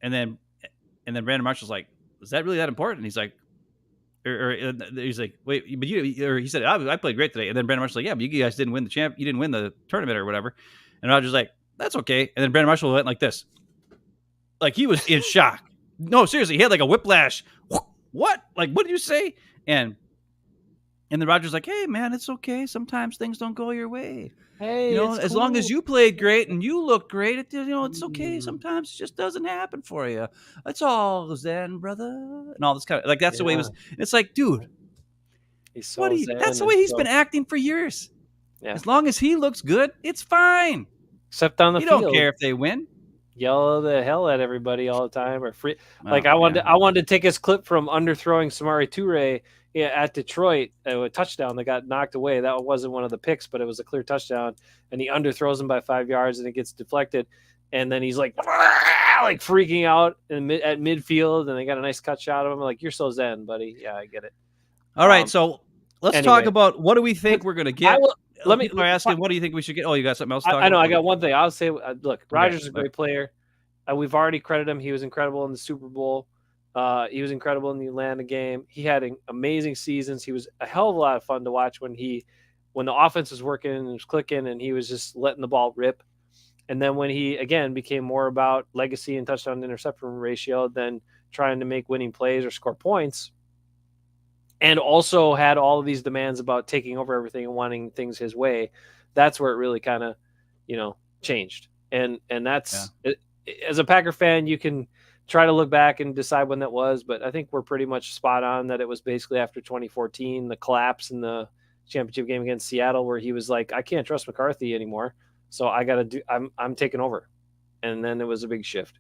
B: And then Brandon Marshall's like, was that really that important? He's like, he's like, wait, but he said, I played great today. And then Brandon Marshall's like, yeah, but you guys didn't win you didn't win the tournament or whatever. And Rodgers like, that's okay. And then Brandon Marshall went like this. Like he was in shock. No, seriously, he had like a whiplash. What? Like, what did you say? And then Rodgers like, hey, man, it's okay. Sometimes things don't go your way.
A: Hey,
B: as long as you played great and you look great, it's okay. Sometimes it just doesn't happen for you. It's all zen, brother. And all this kind of like that's the way he was. It's like, dude, that's the way he's been acting for years. Yeah. As long as he looks good, it's fine.
A: Except on the
B: field.
A: You
B: don't care if they win.
A: yell the hell at everybody all the time, or free. Like
B: Oh,
A: I wanted to take his clip from underthrowing Samari Toure at Detroit, a touchdown that got knocked away. That wasn't one of the picks, but it was a clear touchdown, and he underthrows him by 5 yards, and it gets deflected, and then he's like freaking out at midfield, and they got a nice cut shot of him. Like, you're so zen, buddy. Yeah, I get it.
B: All right, so let's talk
A: anyway,
B: about what do we think we're going to get.
A: Let me.
B: People are asking, what do you think we should get? Oh, you got something else to talk
A: I know.
B: about?
A: I got one thing. I'll say, look, Rodgers is a great player. We've already credited him. He was incredible in the Super Bowl. He was incredible in the Atlanta game. He had amazing seasons. He was a hell of a lot of fun to watch when the offense was working and was clicking, and he was just letting the ball rip. And then when he again became more about legacy and touchdown to interception ratio than trying to make winning plays or score points, and also had all of these demands about taking over everything and wanting things his way, that's where it really kind of, changed. And that's as a Packer fan, you can try to look back and decide when that was, but I think we're pretty much spot on that it was basically after 2014, the collapse in the championship game against Seattle, where he was like, I can't trust McCarthy anymore, so I got to do. I'm taking over, and then it was a big shift.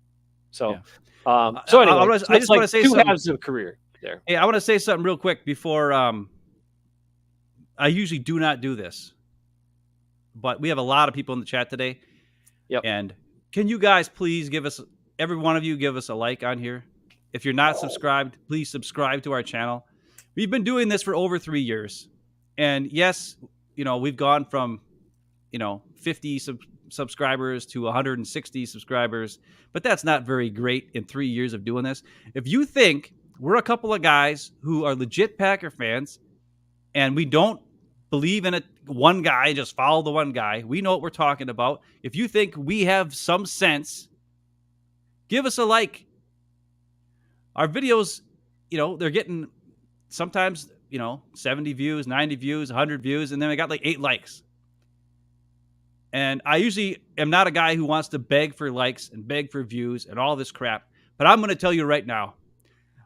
A: So, anyway,
B: I just want to say
A: two halves of career there.
B: Hey, I want to say something real quick before. I usually do not do this, but we have a lot of people in the chat today.
A: Yep.
B: And can you guys please every one of you, give us a like on here? If you're not subscribed, please subscribe to our channel. We've been doing this for over 3 years. And yes, we've gone from, 50 subscribers to 160 subscribers, but that's not very great in 3 years of doing this. If you think we're a couple of guys who are legit Packer fans and we don't believe in one guy, just follow the one guy, we know what we're talking about. If you think we have some sense, give us a like. Our videos, they're getting sometimes, 70 views, 90 views, 100 views, and then I got like 8 likes. And I usually am not a guy who wants to beg for likes and beg for views and all this crap. But I'm going to tell you right now,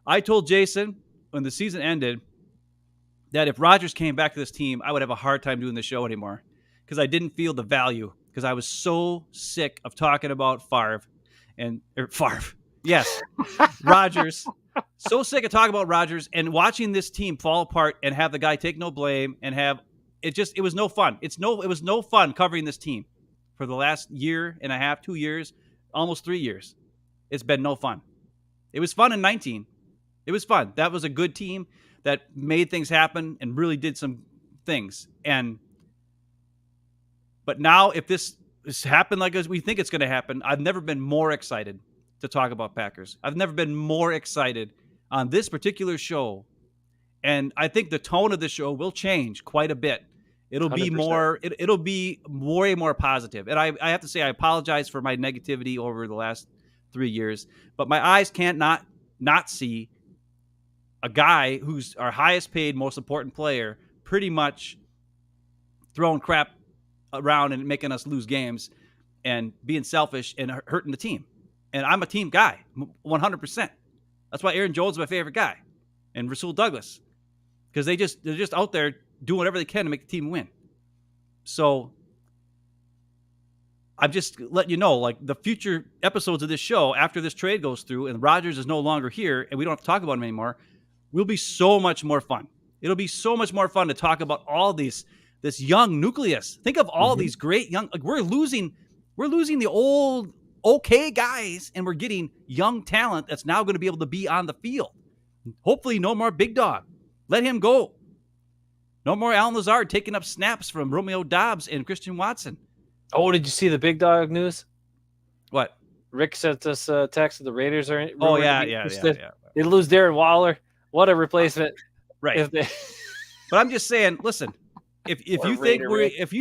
B: I told Jason when the season ended that if Rodgers came back to this team, I would have a hard time doing the show anymore because I didn't feel the value, because I was so sick of talking about Favre. Yes, Rodgers. So sick of talking about Rodgers and watching this team fall apart and have the guy take no blame and have it was no fun. It was no fun covering this team for the last year and a half, 2 years, almost 3 years. It's been no fun. It was fun in 19. It was fun. That was a good team that made things happen and really did some things. But now, if this happened like as we think it's going to happen, I've never been more excited to talk about Packers. I've never been more excited on this particular show. And I think the tone of the show will change quite a bit. It'll 100%. Be more. It'll be way more positive. And I have to say, I apologize for my negativity over the last 3 years. But my eyes can't not see a guy who's our highest paid, most important player, pretty much throwing crap around and making us lose games and being selfish and hurting the team. And I'm a team guy, 100%. That's why Aaron Jones is my favorite guy, and Rasul Douglas, because they're just out there doing whatever they can to make the team win. So I'm just letting you know, like, the future episodes of this show, after this trade goes through and Rodgers is no longer here and we don't have to talk about him anymore, will be so much more fun. It'll be so much more fun to talk about all this young nucleus. Think of all these great young. Like, we're losing the old okay guys, and we're getting young talent that's now going to be able to be on the field. Hopefully, no more Big Dog. Let him go. No more Alan Lazard taking up snaps from Romeo Doubs and Christian Watson.
A: Oh, did you see the Big Dog news?
B: What?
A: Rick sent us a text that the Raiders are.
B: Oh yeah.
A: They lose Darren Waller. What a replacement!
B: Right. But I'm just saying, listen. If you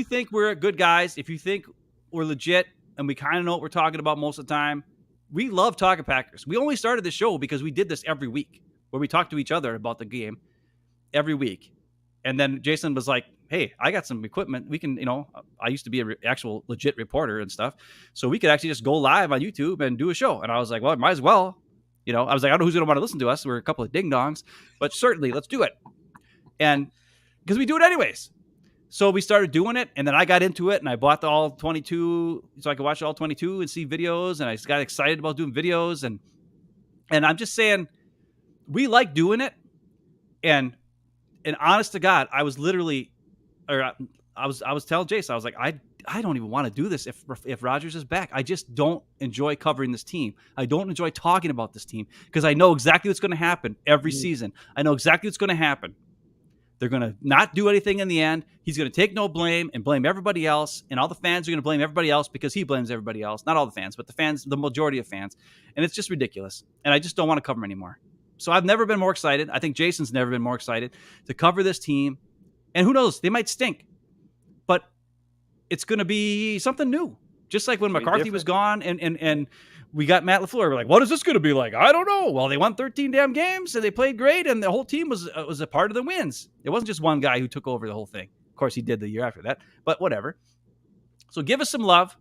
B: think we're good guys, if you think we're legit and we kind of know what we're talking about most of the time, we love talking Packers. We only started the show because we did this every week, where we talk to each other about the game every week. And then Jason was like, hey, I got some equipment. We can, I used to be an actual legit reporter and stuff. So we could actually just go live on YouTube and do a show. And I was like, well, might as well. I was like, I don't know who's going to want to listen to us. We're a couple of ding-dongs, but certainly let's do it. And because we do it anyways. So we started doing it, and then I got into it, and I bought the all 22 so I could watch all 22 and see videos, and I got excited about doing videos, and I'm just saying, we like doing it, and honest to God, I was literally, or I was telling Jace, I was like, I don't even want to do this if Rodgers is back. I just don't enjoy covering this team. I don't enjoy talking about this team because I know exactly what's going to happen every season. I know exactly what's going to happen. They're going to not do anything in the end. He's going to take no blame and blame everybody else. And all the fans are going to blame everybody else because he blames everybody else. Not all the fans, but the fans, the majority of fans. And it's just ridiculous. And I just don't want to cover him anymore. So I've never been more excited. I think Jason's never been more excited to cover this team. And who knows? They might stink. But it's going to be something new. Just like when McCarthy was gone and we got Matt LaFleur. We're like, what is this going to be like? I don't know. Well, they won 13 damn games and they played great, and the whole team was a part of the wins. It wasn't just one guy who took over the whole thing. Of course, he did the year after that, but whatever. So give us some love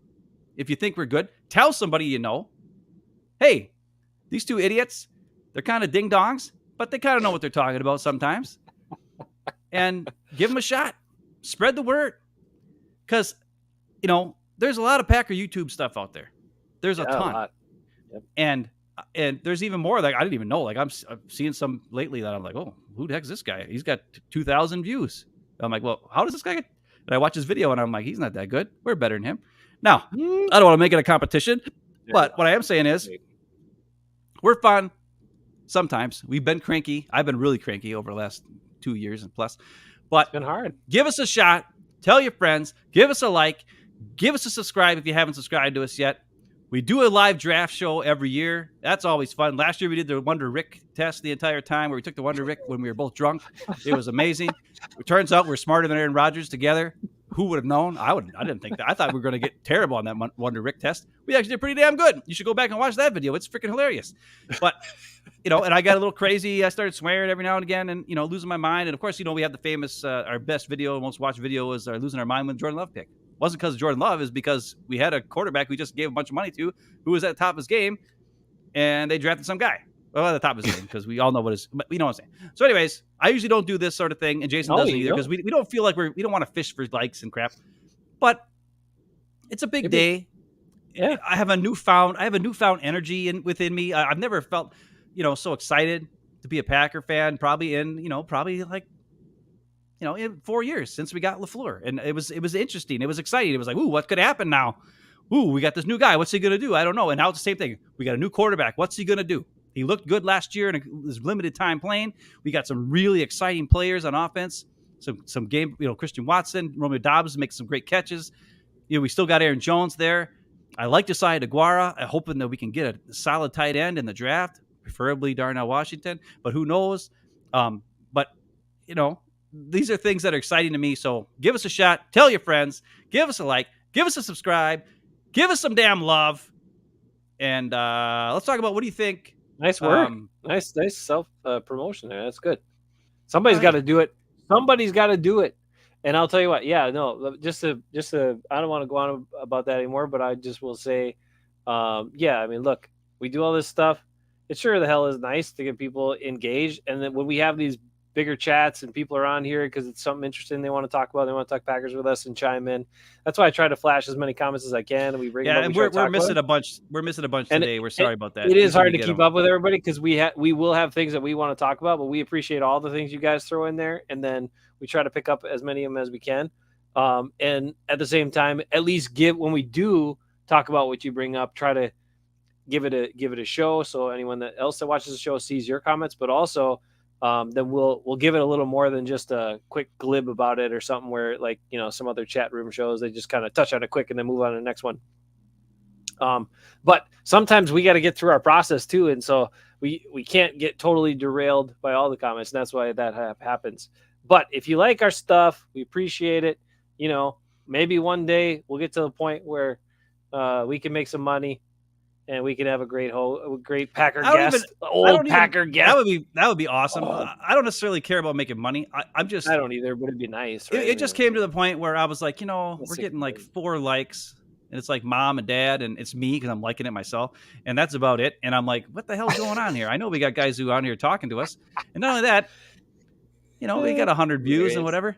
B: if you think we're good. Tell somebody you know, hey, these two idiots, they're kind of ding-dongs, but they kind of know what they're talking about sometimes. And give them a shot. Spread the word. Because, there's a lot of Packer YouTube stuff out there. There's a ton. Yep. And there's even more that I didn't even know. Like I'm seeing some lately that I'm like, oh, who the heck is this guy? He's got 2,000 views. I'm like, well, how does this guy get? And I watch his video and I'm like, he's not that good. We're better than him. Now, I don't want to make it a competition, but what I am saying is we're fun. Sometimes we've been cranky. I've been really cranky over the last 2 years and plus, but
A: it's been hard.
B: Give us a shot. Tell your friends, give us a like, give us a subscribe if you haven't subscribed to us yet. We do a live draft show every year. That's always fun. Last year we did the Wonder Rick test the entire time where we took the Wonder Rick when we were both drunk. It was amazing. It turns out we're smarter than Aaron Rodgers together. Who would have known? I didn't think that. I thought we were going to get terrible on that Wonder Rick test. We actually did pretty damn good. You should go back and watch that video. It's freaking hilarious. But, and I got a little crazy. I started swearing every now and again and, losing my mind. And, of course, we have the famous, our best video, most watched video is our losing our mind when Jordan Love pick. It wasn't because of Jordan Love. It's because we had a quarterback we just gave a bunch of money to who was at the top of his game, and they drafted some guy. Well, at the top of his game, because we all know but you know what I'm saying. So anyways, I usually don't do this sort of thing, and Jason doesn't either, because we don't feel like we don't want to fish for likes and crap. But it's a big day. Yeah. I have a newfound energy within me. I've never felt, so excited to be a Packer fan, probably in 4 years since we got LaFleur. And it was interesting. It was exciting. It was like, ooh, what could happen now? Ooh, we got this new guy. What's he going to do? I don't know. And now it's the same thing. We got a new quarterback. What's he going to do? He looked good last year in his limited time playing. We got some really exciting players on offense. Some game, Christian Watson, Romeo Dobbs makes some great catches. We still got Aaron Jones there. I like Josiah DeGuara. I'm hoping that we can get a solid tight end in the draft, preferably Darnell Washington, but who knows? But these are things that are exciting to me. So give us a shot. Tell your friends. Give us a like. Give us a subscribe. Give us some damn love. And let's talk about, what do you think?
A: Nice work. Nice self promotion there. That's good. Somebody's got to do it. Somebody's got to do it. And I'll tell you what. Yeah, no. Just to. I don't want to go on about that anymore. But I just will say, yeah. I mean, look, we do all this stuff. It sure the hell is nice to get people engaged. And then when we have these bigger chats and people are on here because it's something interesting they want to talk about, they want to talk Packers with us and chime in. That's why I try to flash as many comments as I can, and we bring.
B: Yeah, and we're missing a bunch. We're missing a bunch today. We're sorry about that.
A: It is hard to keep up with everybody because we will have things that we want to talk about, but we appreciate all the things you guys throw in there, and then we try to pick up as many of them as we can. And at the same time, at least when we do talk about what you bring up, try to give it a show so anyone else that watches the show sees your comments, but also. Then we'll give it a little more than just a quick glib about it or something where some other chat room shows, they just kind of touch on it quick and then move on to the next one. But sometimes we got to get through our process too. And so we can't get totally derailed by all the comments. And that's why that happens. But if you like our stuff, we appreciate it. Maybe one day we'll get to the point where we can make some money. And we can have a great Packer guest, Packer guest.
B: That would be awesome. I don't necessarily care about making money. I
A: don't either, but it'd be nice. Right?
B: It just came to the point where I was like, we're getting like 4 likes, and it's like mom and dad, and it's me because I'm liking it myself, and that's about it. And I'm like, what the hell's going on here? I know we got guys who are on here talking to us, and not only that, we got 100 views and whatever.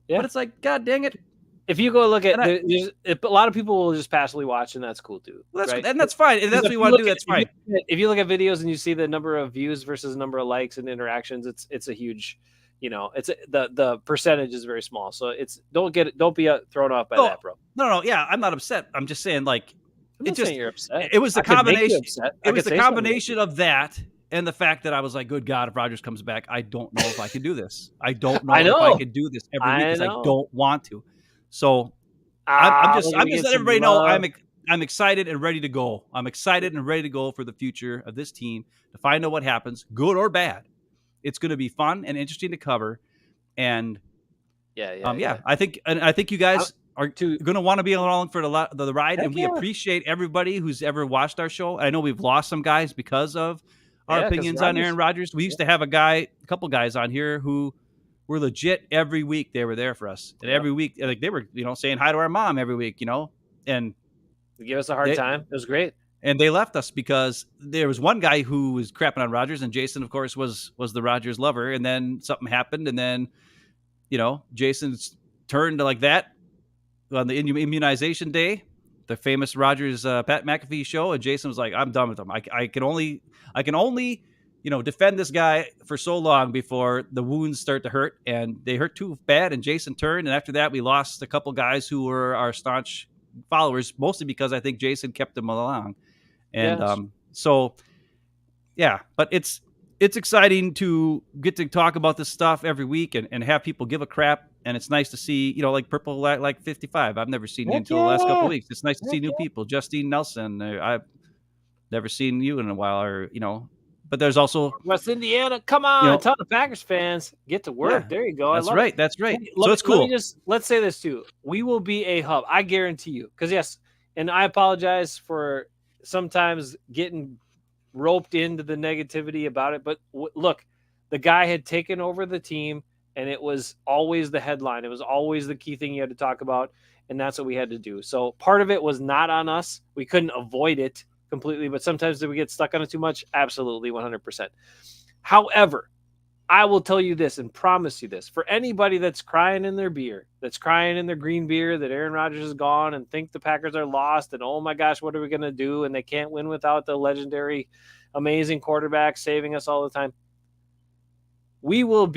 A: Yeah.
B: But it's like, God dang it.
A: If you go look at,
B: And
A: a lot of people will just passively watch, and that's cool too.
B: well,
A: Right?
B: that's fine. If that's what you want to do, that's fine.
A: If you look at videos and you see the number of views versus the number of likes and interactions, it's a huge, it's the percentage is very small. So don't be thrown off by that, bro.
B: No. Yeah, I'm not upset. I'm just saying, like,
A: you're upset.
B: It was the combination. It was the combination
A: of
B: of that and the fact that I was like, good God, if Rodgers comes back, I don't know if I can do this. I don't know if I can do this every week because I don't want to. So I'm just letting everybody know I'm excited and ready to go. I'm excited and ready to go for the future of this team to find out what happens, good or bad. It's going to be fun and interesting to cover. And I think you guys are going to want to be along for the ride. And we appreciate everybody who's ever watched our show. I know we've lost some guys because of our opinions on Aaron Rodgers. We used to have a couple guys on here who were legit every week. They were there for us. And every week, like, they were, saying hi to our mom every week, and
A: they gave us a hard time. It was great. And
B: they left us because there was one guy who was crapping on Rodgers, and Jason, of course, was the Rodgers lover. And then something happened, and then, Jason's turned like that on the immunization day, the famous Rodgers Pat McAfee show, and Jason was like, "I'm done with him. I can only defend this guy for so long before the wounds start to hurt, and they hurt too bad." And Jason turned, and after that, we lost a couple guys who were our staunch followers, mostly because I think Jason kept them along. And but it's exciting to get to talk about this stuff every week and have people give a crap. And it's nice to see, like Purple like 55. I've never seen you until the last couple of weeks. It's nice to see new people. Justine Nelson, I've never seen you in a while, but there's also
A: West Indiana. Come on, a ton of Packers fans get to work. Yeah, there you go.
B: That's right. That's right. So it's cool.
A: Let's say this too. We will be a hub. I guarantee you. Because yes, and I apologize for sometimes getting roped into the negativity about it. But look, the guy had taken over the team, and it was always the headline. It was always the key thing you had to talk about, and that's what we had to do. So part of it was not on us. We couldn't avoid it completely, but sometimes did we get stuck on it too much? Absolutely, 100%. However, I will tell you this and promise you this. For anybody that's crying in their beer, that's crying in their green beer that Aaron Rodgers is gone and think the Packers are lost and, oh my gosh, what are we going to do? And they can't win without the legendary, amazing quarterback saving us all the time. We will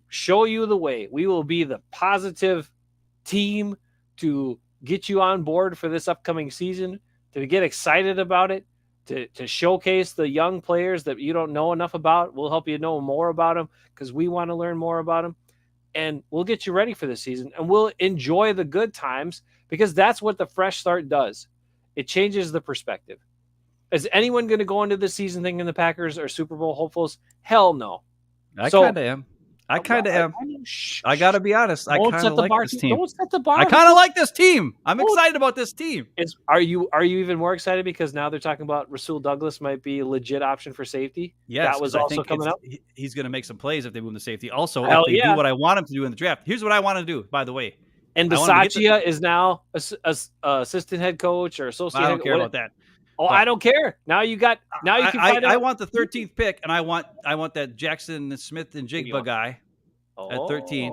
A: show you the way. We will be the positive team to get you on board for this upcoming season, to get excited about it, to showcase the young players that you don't know enough about. We'll help you know more about them because we want to learn more about them. And we'll get you ready for the season, and we'll enjoy the good times because that's what the fresh start does. It changes the perspective. Is anyone going to go into the season thinking the Packers are Super Bowl hopefuls? Hell no.
B: I kind of am. I got to be honest. I kind of like this team.
A: Don't set the bar.
B: I kind of like this team. I'm excited about this team.
A: Are you even more excited because now they're talking about Rasul Douglas might be a legit option for safety?
B: Yes,
A: that was also coming up.
B: He's going to make some plays if they move the safety. Also, if they do what I want him to do in the draft. Here's what I want to do, by the way.
A: And Bisaccia is now assistant head coach or associate.
B: I don't care about that.
A: Oh, I don't care. Now you can find out.
B: I want the 13th pick, and I want that Jackson Smith and Jigba guy at 13,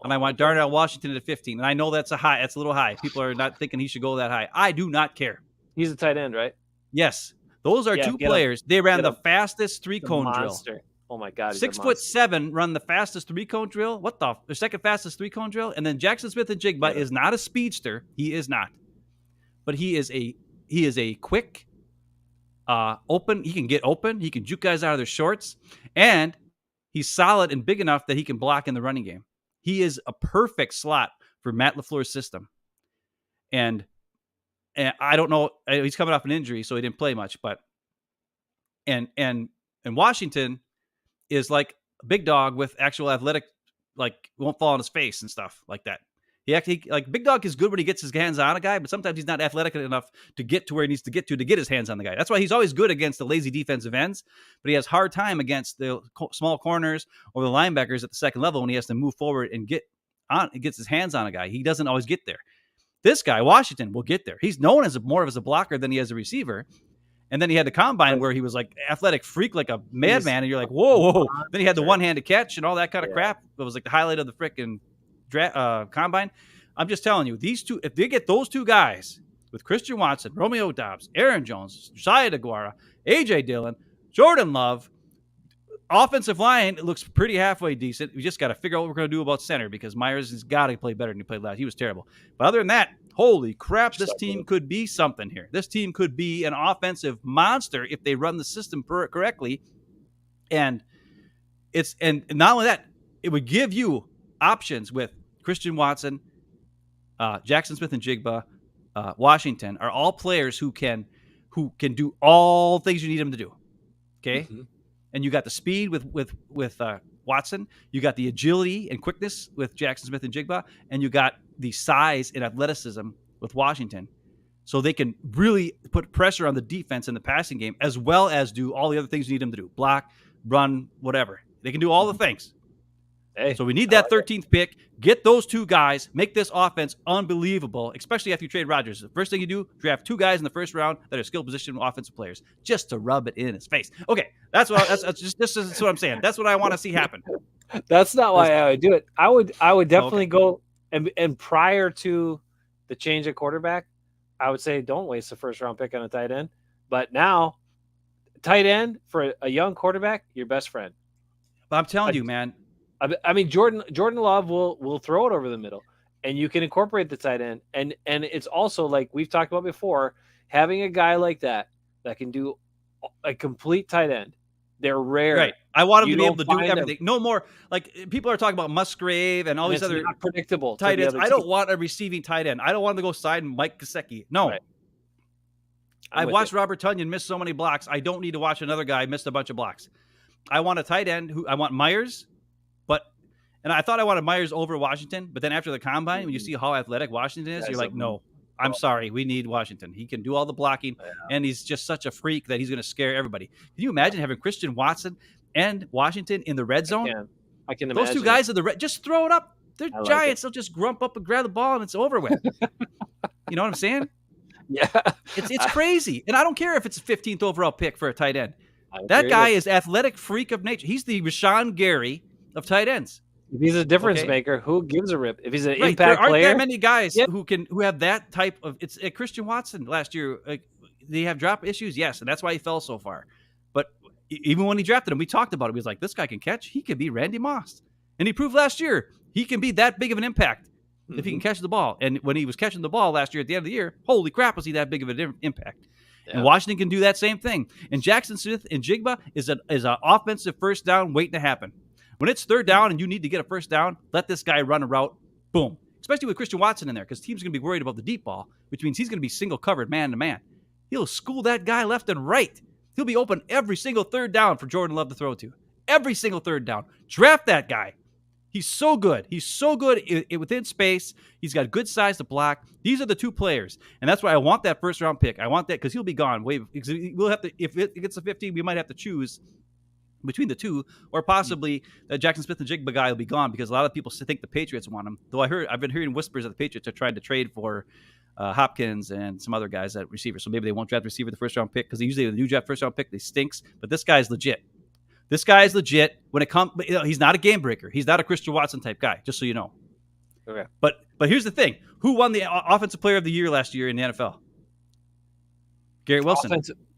B: and I want Darnell Washington at 15. And I know that's a little high. People are not thinking he should go that high. I do not care.
A: He's a tight end, right?
B: Yes, those are two players. They ran the fastest 3-cone drill.
A: Oh my God!
B: 6'7" run the fastest 3-cone drill. What the second fastest 3-cone drill? And then Jackson Smith and Jigba is not a speedster. He is not, but he is a quick. Open. He can get open. He can juke guys out of their shorts, and he's solid and big enough that he can block in the running game. He is a perfect slot for Matt LaFleur's system. And I don't know. He's coming off an injury, so he didn't play much. But and Washington is like a big dog with actual athletic, like won't fall on his face and stuff like that. He actually, like, Big Dog is good when he gets his hands on a guy, but sometimes he's not athletic enough to get to where he needs to get his hands on the guy. That's why he's always good against the lazy defensive ends, but he has hard time against the small corners or the linebackers at the second level when he has to move forward and gets his hands on a guy. He doesn't always get there. This guy, Washington, will get there. He's known as more of a blocker than he is a receiver, And then he had the combine where he was like athletic freak, like a madman. And you're like, whoa. Then he had the one-handed catch and all that kind of crap. It was like the highlight of the freaking combine. I'm just telling you, these two, if they get those two guys with Christian Watson, Romeo Doubs, Aaron Jones, Josiah DeGuara, A.J. Dillon, Jordan Love, offensive line looks pretty halfway decent. We just got to figure out what we're going to do about center because Myers has got to play better than he played last. He was terrible. But other than that, holy crap, this team could be something here. This team could be an offensive monster if they run the system correctly. And not only that, it would give you options with Christian Watson, Jackson Smith and Jigba, Washington are all players who can do all things you need them to do. Okay. Mm-hmm. And you got the speed with Watson. You got the agility and quickness with Jackson Smith and Jigba. And you got the size and athleticism with Washington. So they can really put pressure on the defense in the passing game as well as do all the other things you need them to do. Block, run, whatever. They can do all the things. Hey, so we need that 13th pick. Get those two guys. Make this offense unbelievable, especially after you trade Rodgers. The first thing you do, draft two guys in the first round that are skill position offensive players, just to rub it in his face. Okay, that's what I'm saying. That's what I want to see happen.
A: That's not why I would do it. I would definitely go and prior to the change at quarterback, I would say don't waste the first round pick on a tight end. But now, tight end for a young quarterback, your best friend.
B: But I'm telling you, man.
A: I mean, Jordan Love will throw it over the middle, and you can incorporate the tight end. And it's also like we've talked about before, having a guy like that can do a complete tight end. They're rare.
B: Right. I want him to be able to do everything. No more like people are talking about Musgrave and all these other
A: predictable
B: tight ends. I don't want a receiving tight end. I don't want him to go side and Mike Gesicki. No. Right. I watched Robert Tonyan miss so many blocks. I don't need to watch another guy miss a bunch of blocks. I want a tight end I want Myers. And I thought I wanted Myers over Washington, but then after the combine, when you see how athletic Washington is, you're like, no, I'm sorry. We need Washington. He can do all the blocking, and he's just such a freak that he's going to scare everybody. Can you imagine having Christian Watson and Washington in the red zone?
A: I can imagine.
B: Those two guys in the red, just throw it up. They're giants. They'll just grump up and grab the ball, and it's over with. You know what I'm saying?
A: Yeah.
B: It's crazy. And I don't care if it's a 15th overall pick for a tight end. That guy is athletic freak of nature. He's the Rashawn Gary of tight ends.
A: If he's a difference maker, who gives a rip? If he's an impact
B: there aren't
A: player,
B: that many guys who have that type of. It's Christian Watson last year. They have drop issues, yes, and that's why he fell so far. But even when he drafted him, we talked about it. He was like, "This guy can catch. He could be Randy Moss," and he proved last year he can be that big of an impact if he can catch the ball. And when he was catching the ball last year at the end of the year, holy crap, was he that big of an impact? Yeah. And Washington can do that same thing. And Jackson Smith and Jigba is an offensive first down waiting to happen. When it's third down and you need to get a first down, let this guy run a route. Boom. Especially with Christian Watson in there, because teams are going to be worried about the deep ball, which means he's going to be single covered man to man. He'll school that guy left and right. He'll be open every single third down for Jordan Love to throw to. Every single third down. Draft that guy. He's so good. He's so good within space. He's got good size to block. These are the two players. And that's why I want that first round pick. I want that because he'll be gone. We'll have to, if it gets a 15, we might have to choose between the two, or possibly Jackson Smith and Jigba guy will be gone because a lot of people think the Patriots want him. Though I've been hearing whispers that the Patriots are trying to trade for Hopkins and some other guys at receiver. So maybe they won't draft receiver the first round pick because usually the new draft first round pick, they stinks. But this guy's legit. This guy is legit when it comes. He's not a game breaker. He's not a Christian Watson type guy. Just so you know.
A: Okay.
B: But here's the thing: who won the Offensive Player of the Year last year in the NFL? Garrett Wilson.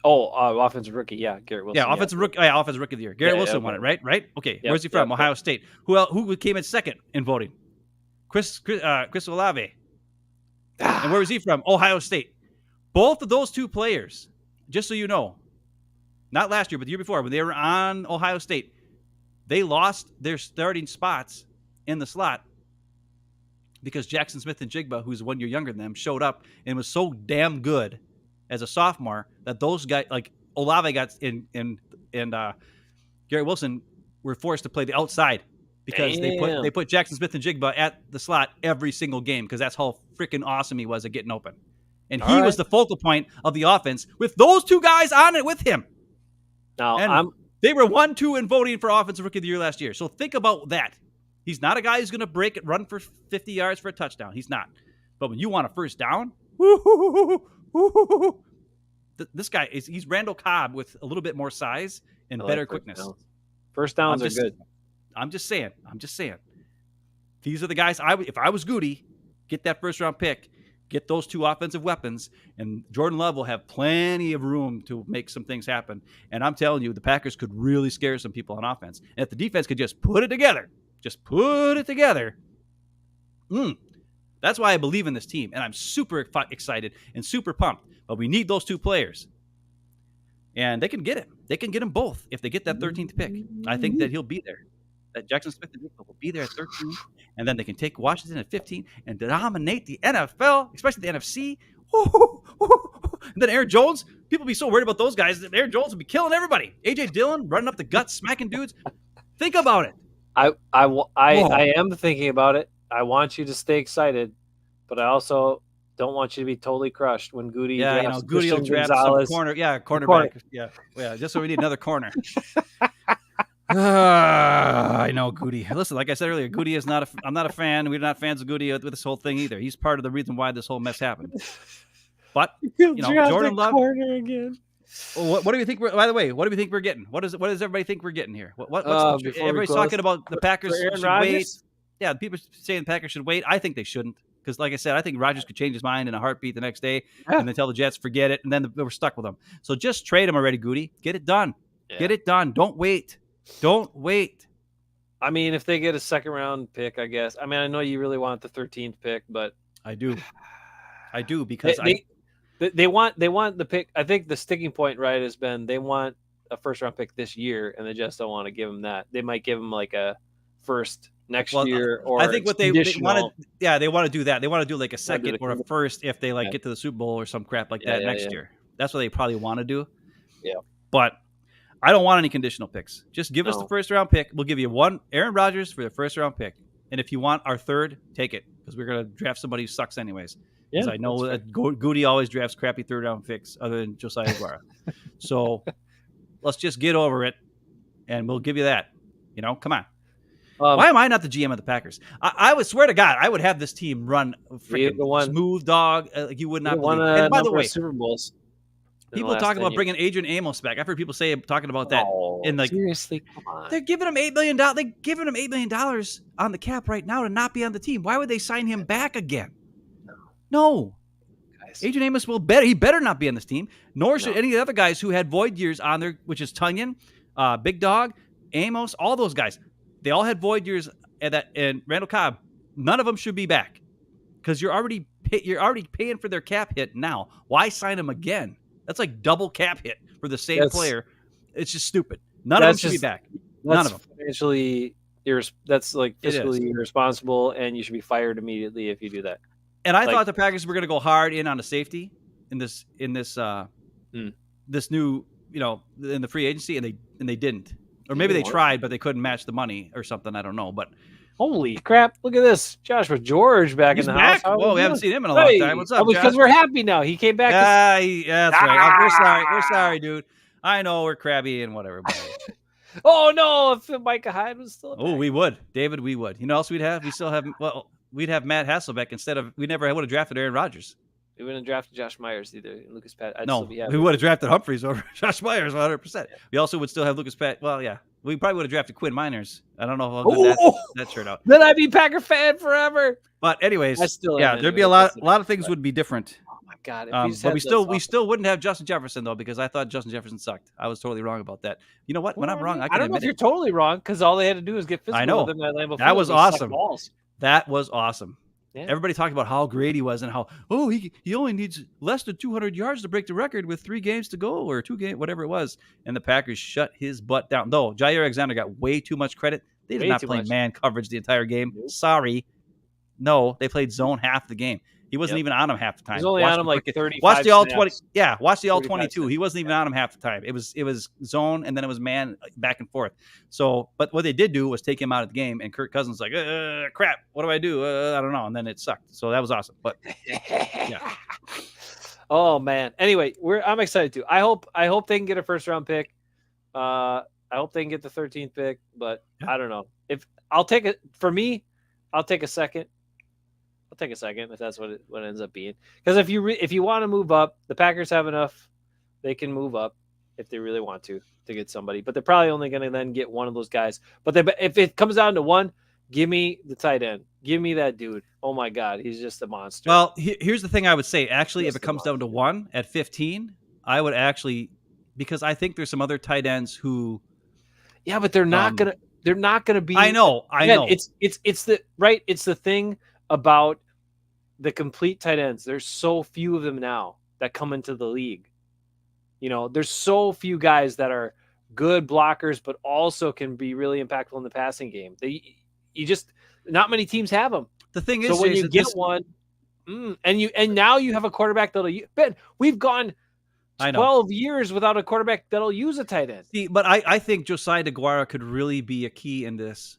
A: Offensive rookie. Yeah, Garrett Wilson.
B: Yeah, offensive rookie of the year. Garrett Wilson won it, right? Okay. Yep, where's he from? Ohio State. Who came in second in voting? Chris Olave. And where was he from? Ohio State. Both of those two players, just so you know, not last year, but the year before, when they were on Ohio State, they lost their starting spots in the slot because Jackson Smith and Jigba, who's 1 year younger than them, showed up and was so damn good as a sophomore that those guys like Olave got and Garrett Wilson were forced to play the outside because they put Jackson Smith and Jigba at the slot every single game because that's how freaking awesome he was at getting open. And he was the focal point of the offense with those two guys on it with him.
A: Now
B: they were 1-2 in voting for Offensive Rookie of the Year last year. So think about that. He's not a guy who's going to break it, run for 50 yards for a touchdown. He's not. But when you want a first down, the this guy he's Randall Cobb with a little bit more size and better quickness.
A: First downs are good.
B: I'm just saying. These are the guys. If I was Goody, get that first round pick, get those 2 offensive weapons, and Jordan Love will have plenty of room to make some things happen. And I'm telling you, the Packers could really scare some people on offense. And if the defense could just put it together, that's why I believe in this team. And I'm super excited and super pumped. But we need those 2 players. And they can get it. They can get them both if they get that 13th pick. I think that he'll be there. That Jackson Smith will be there at 13. And then they can take Washington at 15 and dominate the NFL, especially the NFC. And then Aaron Jones, people be so worried about those guys. Aaron Jones will be killing everybody. A.J. Dillon running up the gut, smacking dudes. Think about it.
A: I am thinking about it. I want you to stay excited, but I also don't want you to be totally crushed when Goody drafts
B: Goody will draft some cornerback. Yeah. Just so we need another corner. I know Goody. Listen, like I said earlier, Goody is not. I'm not a fan. We're not fans of Goody with this whole thing either. He's part of the reason why this whole mess happened. But Jordan Love.
A: Corner again.
B: What do you think? By the way, what do you think we're getting? What does everybody think we're getting here? Everybody's talking about the Packers should wait. Yeah, people saying the Packers should wait. I think they shouldn't. Because, like I said, I think Rodgers could change his mind in a heartbeat the next day and then tell the Jets, forget it, and then we're stuck with them. So just trade him already, Goody. Get it done. Yeah. Get it done. Don't wait.
A: I mean, if they get a second-round pick, I guess. I mean, I know you really want the 13th pick, but
B: I do because
A: they want the pick. I think the sticking point, right, has been they want a first-round pick this year, and they just don't want to give him that. They might give him like a first next year, or
B: I think what they want to, they want to do that. They want to do like a second or a first if they get to the Super Bowl or some crap like that next year. That's what they probably want to do.
A: Yeah,
B: but I don't want any conditional picks. Just give us the first round pick. We'll give you one Aaron Rodgers for the first round pick, and if you want our third, take it because we're gonna draft somebody who sucks anyways. Because I know that Goody always drafts crappy third round picks, other than Josiah Aguara. So let's just get over it, and we'll give you that. Come on. Why am I not the GM of the Packers? I would swear to God, I would have this team run freaking smooth dog. Like you would not believe. And by the way,
A: Super Bowls.
B: People talk about bringing Adrian Amos back. I've heard people talking about that.
A: Seriously, come on.
B: They're giving him $8 million. They're giving him $8 million on the cap right now to not be on the team. Why would they sign him back again? No. Guys. Adrian Amos he better not be on this team. Nor should any of the other guys who had void years on there, which is Tunyon, Big Dog, Amos, all those guys. They all had void years and Randall Cobb. None of them should be back because you're already paying for their cap hit now. Why sign them again? That's like double cap hit for the same player. It's just stupid. None of them should be back. None of them.
A: That's like fiscally irresponsible, and you should be fired immediately if you do that.
B: And I thought the Packers were going to go hard in on a safety in this new in the free agency, and they didn't. Or maybe they tried, but they couldn't match the money or something. I don't know. But
A: holy crap! Look at this, Joshua George back in the house.
B: Well, we haven't seen him in a long time. What's up?
A: Because we're happy now. He came back.
B: That's right. We're sorry, dude. I know we're crabby and whatever. But...
A: oh no! If Micah Hyde was still.
B: Oh, we would, David. We would. You know, what else we'd have? We still have. Well, we'd have Matt Hasselbeck instead of. We never would have drafted Aaron Rodgers.
A: We wouldn't have drafted Josh Myers either. Lucas Pat.
B: We would have drafted Humphries over Josh Myers 100%. Yeah. We also would still have Lucas Pat. Well, yeah. We probably would have drafted Quinn Miners. I don't know how good that turned out.
A: Then I'd be Packer fan forever.
B: But anyways, there'd be a lot of things would be different.
A: Oh my God!
B: But we still wouldn't have Justin Jefferson though, because I thought Justin Jefferson sucked. I was totally wrong about that. You know what? When I'm wrong, I don't know if
A: you're totally wrong because all they had to do was get physical.
B: I know.
A: With him at Lambeau
B: that was awesome. That was awesome.
A: Yeah.
B: Everybody talked about how great he was and how he only needs less than 200 yards to break the record with 3 games to go or 2 games, whatever it was. And the Packers shut his butt down. Though Jair Alexander got way too much credit. They did not play man coverage the entire game. Nope. Sorry. No, they played zone half the game. He wasn't even on him half the time.
A: He was only on him like 30.
B: Watch the all 20. Yeah, watch the all 22. He wasn't even on him half the time. It was zone and then it was man back and forth. So, but what they did do was take him out of the game, and Kirk Cousins like, crap, what do I do? I don't know. And then it sucked. So that was awesome. But yeah.
A: Oh man. Anyway, I'm excited too. I hope they can get a first round pick. I hope they can get the 13th pick, but I don't know. If I'll take it for me, I'll take a second. I'll take a second if that's what it ends up being. Because if you want to move up, the Packers have enough they can move up if they really want to get somebody, but they're probably only going to then get one of those guys. But if it comes down to one, give me the tight end. Give me that dude. Oh my God, he's just a monster.
B: Well, here's the thing I would say. Actually, if it comes down to one at 15, I would actually, because I think there's some other tight ends who.
A: Yeah, but they're not gonna. They're not gonna be.
B: I know.
A: It's the right. It's the thing about the complete tight ends. There's so few of them now that come into the league. There's so few guys that are good blockers, but also can be really impactful in the passing game. Not many teams have them.
B: The thing is,
A: so when you get one, and now you have a quarterback that'll. Ben, we've gone 12 years without a quarterback that'll use a tight end.
B: See, but I think Josiah DeGuara could really be a key in this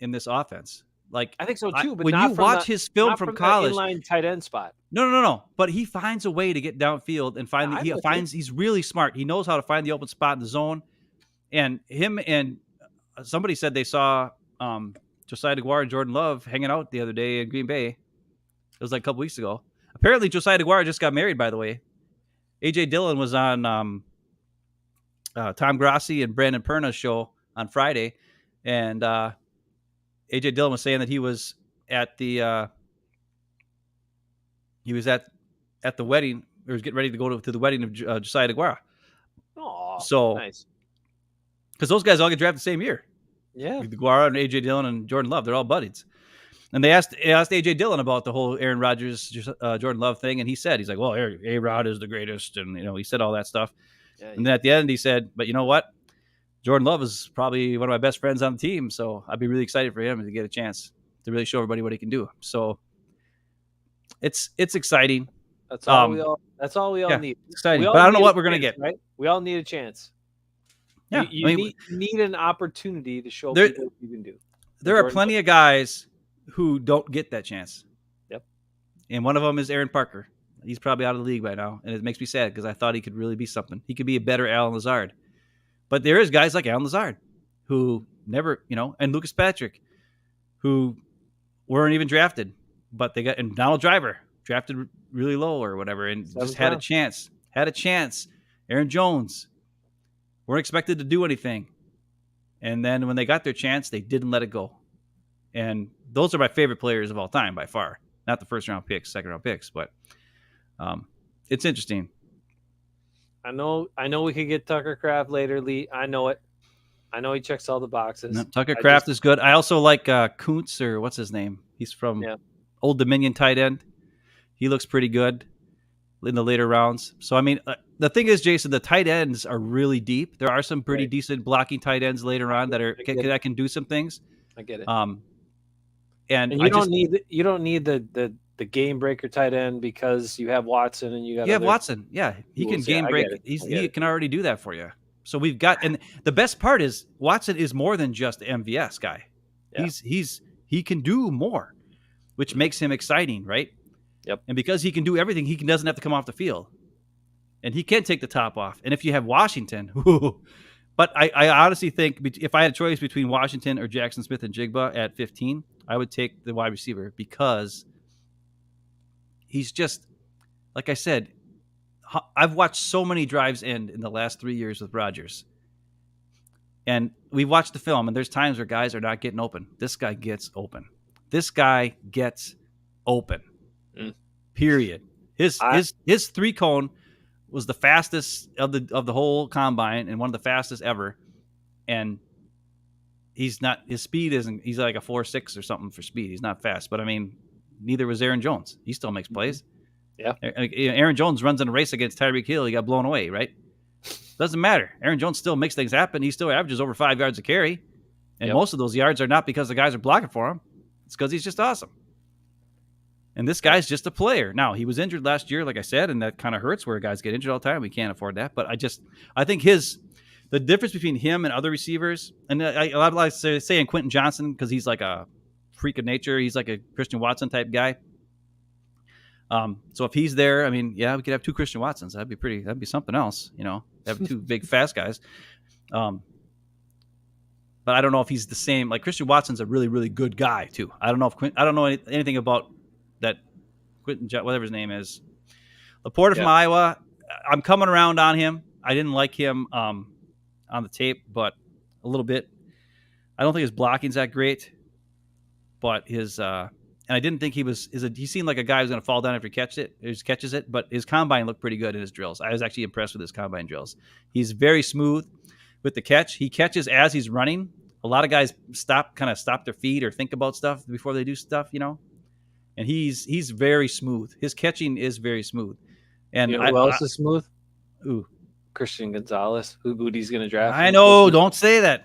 B: offense. Like,
A: I think so too. But
B: when you watch his film from college,
A: inline tight end spot.
B: No. But he finds a way to get downfield and he's really smart. He knows how to find the open spot in the zone. And him and somebody said they saw Josiah DeGuara and Jordan Love hanging out the other day in Green Bay. It was like a couple weeks ago. Apparently, Josiah DeGuara just got married, by the way. A.J. Dillon was on Tom Grassi and Brandon Perna's show on Friday. And A.J. Dillon was saying that he was at the wedding, or was getting ready to go to the wedding of Josiah DeGuara.
A: Oh,
B: so
A: nice.
B: Because those guys all get drafted the same year.
A: Yeah.
B: DeGuara and A.J. Dillon and Jordan Love, they're all buddies. And they asked A.J. Dillon about the whole Aaron Rodgers, Jordan Love thing, and he's like, well, A-Rod is the greatest, and he said all that stuff. Yeah, and then at the end, he said, but you know what? Jordan Love is probably one of my best friends on the team, so I'd be really excited for him to get a chance to really show everybody what he can do. So it's exciting.
A: That's all we all need.
B: Exciting, but I don't know what we're gonna get.
A: Right? We all need a chance.
B: Yeah,
A: you need an opportunity to show people what you can do.
B: There are plenty of guys who don't get that chance.
A: Yep.
B: And one of them is Aaron Parker. He's probably out of the league by now, and it makes me sad because I thought he could really be something. He could be a better Allen Lazard. But there is guys like Allen Lazard who never, and Lucas Patrick, who weren't even drafted, but they got, and Donald Driver drafted really low or whatever, and just had a chance. Aaron Jones weren't expected to do anything. And then when they got their chance, they didn't let it go. And those are my favorite players of all time by far. Not the first round picks, second round picks, but it's interesting.
A: I know we could get Tucker Kraft later, Lee. I know it. I know he checks all the boxes.
B: No, Tucker Kraft is good. I also like Kuntz, or what's his name? He's from Old Dominion tight end. He looks pretty good in the later rounds. So, I mean, the thing is, Jason, the tight ends are really deep. There are some pretty decent blocking tight ends later on that can do some things.
A: I get it.
B: And
A: you don't need the game breaker tight end because you have Watson and you have
B: Watson. Yeah, he can game break. He can already do that for you. So we've got, and the best part is Watson is more than just the MVS guy. Yeah. He can do more, which makes him exciting, right?
A: Yep.
B: And because he can do everything, he doesn't have to come off the field, and he can take the top off. And if you have Washington, but I honestly think if I had a choice between Washington or Jackson Smith and Jigba at 15, I would take the wide receiver because he's just, like I said, I've watched so many drives end in the last 3 years with Rodgers. And we've watched the film, and there's times where guys are not getting open. This guy gets open. Period. His 3-cone was the fastest of the whole combine and one of the fastest ever. And his speed isn't, he's like a 4.6 or something for speed. He's not fast, but I mean, neither was Aaron Jones. He still makes plays.
A: Yeah.
B: Aaron Jones runs in a race against Tyreek Hill. He got blown away, right? Doesn't matter. Aaron Jones still makes things happen. He still averages over 5 yards a carry. And most of those yards are not because the guys are blocking for him. It's because he's just awesome. And this guy's just a player. Now, he was injured last year, like I said, and that kind of hurts where guys get injured all the time. We can't afford that. But I think the difference between him and other receivers, and I like saying Quentin Johnson because he's like a freak of nature. He's like a Christian Watson type guy. So if he's there, I mean, yeah, we could have 2 Christian Watsons. That'd be something else, have 2 big fast guys. But I don't know if he's the same. Like Christian Watson's a really, really good guy too. I don't know anything about that Quentin, whatever his name is. Laporta from Iowa. I'm coming around on him. I didn't like him on the tape, but a little bit. I don't think his blocking's that great, but his and I didn't think he seemed like a guy who's going to fall down after he catches it, but his combine looked pretty good in his drills. I was actually impressed with his combine drills. He's very smooth with the catch. He catches as he's running. A lot of guys stop their feet or think about stuff before they do stuff, and he's very smooth. His catching is very smooth. And
A: who else is smooth? Christian Gonzalez, who Goody's going to draft.
B: I know. Don't say that.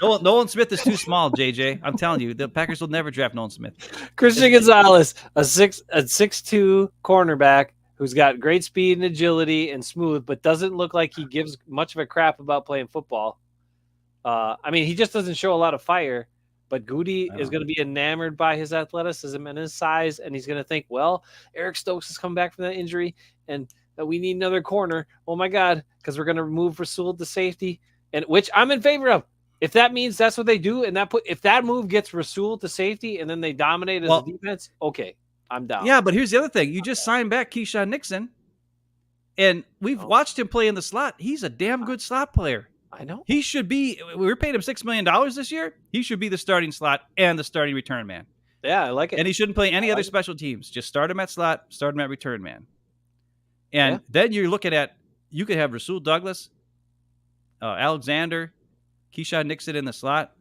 B: Nolan Smith is too small, JJ. I'm telling you, the Packers will never draft Nolan Smith.
A: Christian Gonzalez, a 6'2" cornerback who's got great speed and agility and smooth, but doesn't look like he gives much of a crap about playing football. I mean, he just doesn't show a lot of fire, but Goody is going to be enamored by his athleticism and his size, and he's going to think, well, Eric Stokes has come back from that injury, and we need another corner. Oh, my God, because we're going to move Rasul to safety, and which I'm in favor of. If that means that's what they do, and if that move gets Rasul to safety and then they dominate as a defense, okay, I'm down.
B: Yeah, but here's the other thing. You just signed back Keyshawn Nixon, and we've watched him play in the slot. He's a damn good slot player.
A: I know.
B: He should be – we're paying him $6 million this year. He should be the starting slot and the starting return man.
A: Yeah, I like it.
B: And he shouldn't play any other special teams. Just start him at slot, start him at return man. And then you're looking at – you could have Rasul Douglas, Alexander – Keyshawn Nixon in the slot.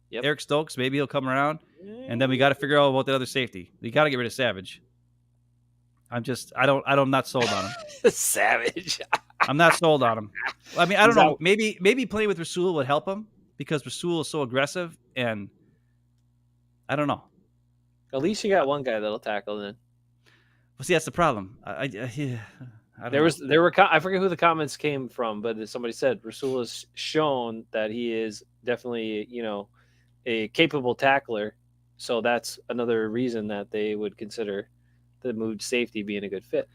B: Yep. Eric Stokes, maybe he'll come around. And then we got to figure out about the other safety. We got to get rid of Savage. I'm not sold on him.
A: Savage.
B: I'm not sold on him. I mean, I don't know. Maybe playing with Rasul would help him because Rasul is so aggressive, and I don't know.
A: At least you got one guy that'll tackle then.
B: Well, see, that's the problem. I
A: forget who the comments came from, but somebody said Rasul has shown that he is definitely, a capable tackler. So that's another reason that they would consider the moved safety being a good fit.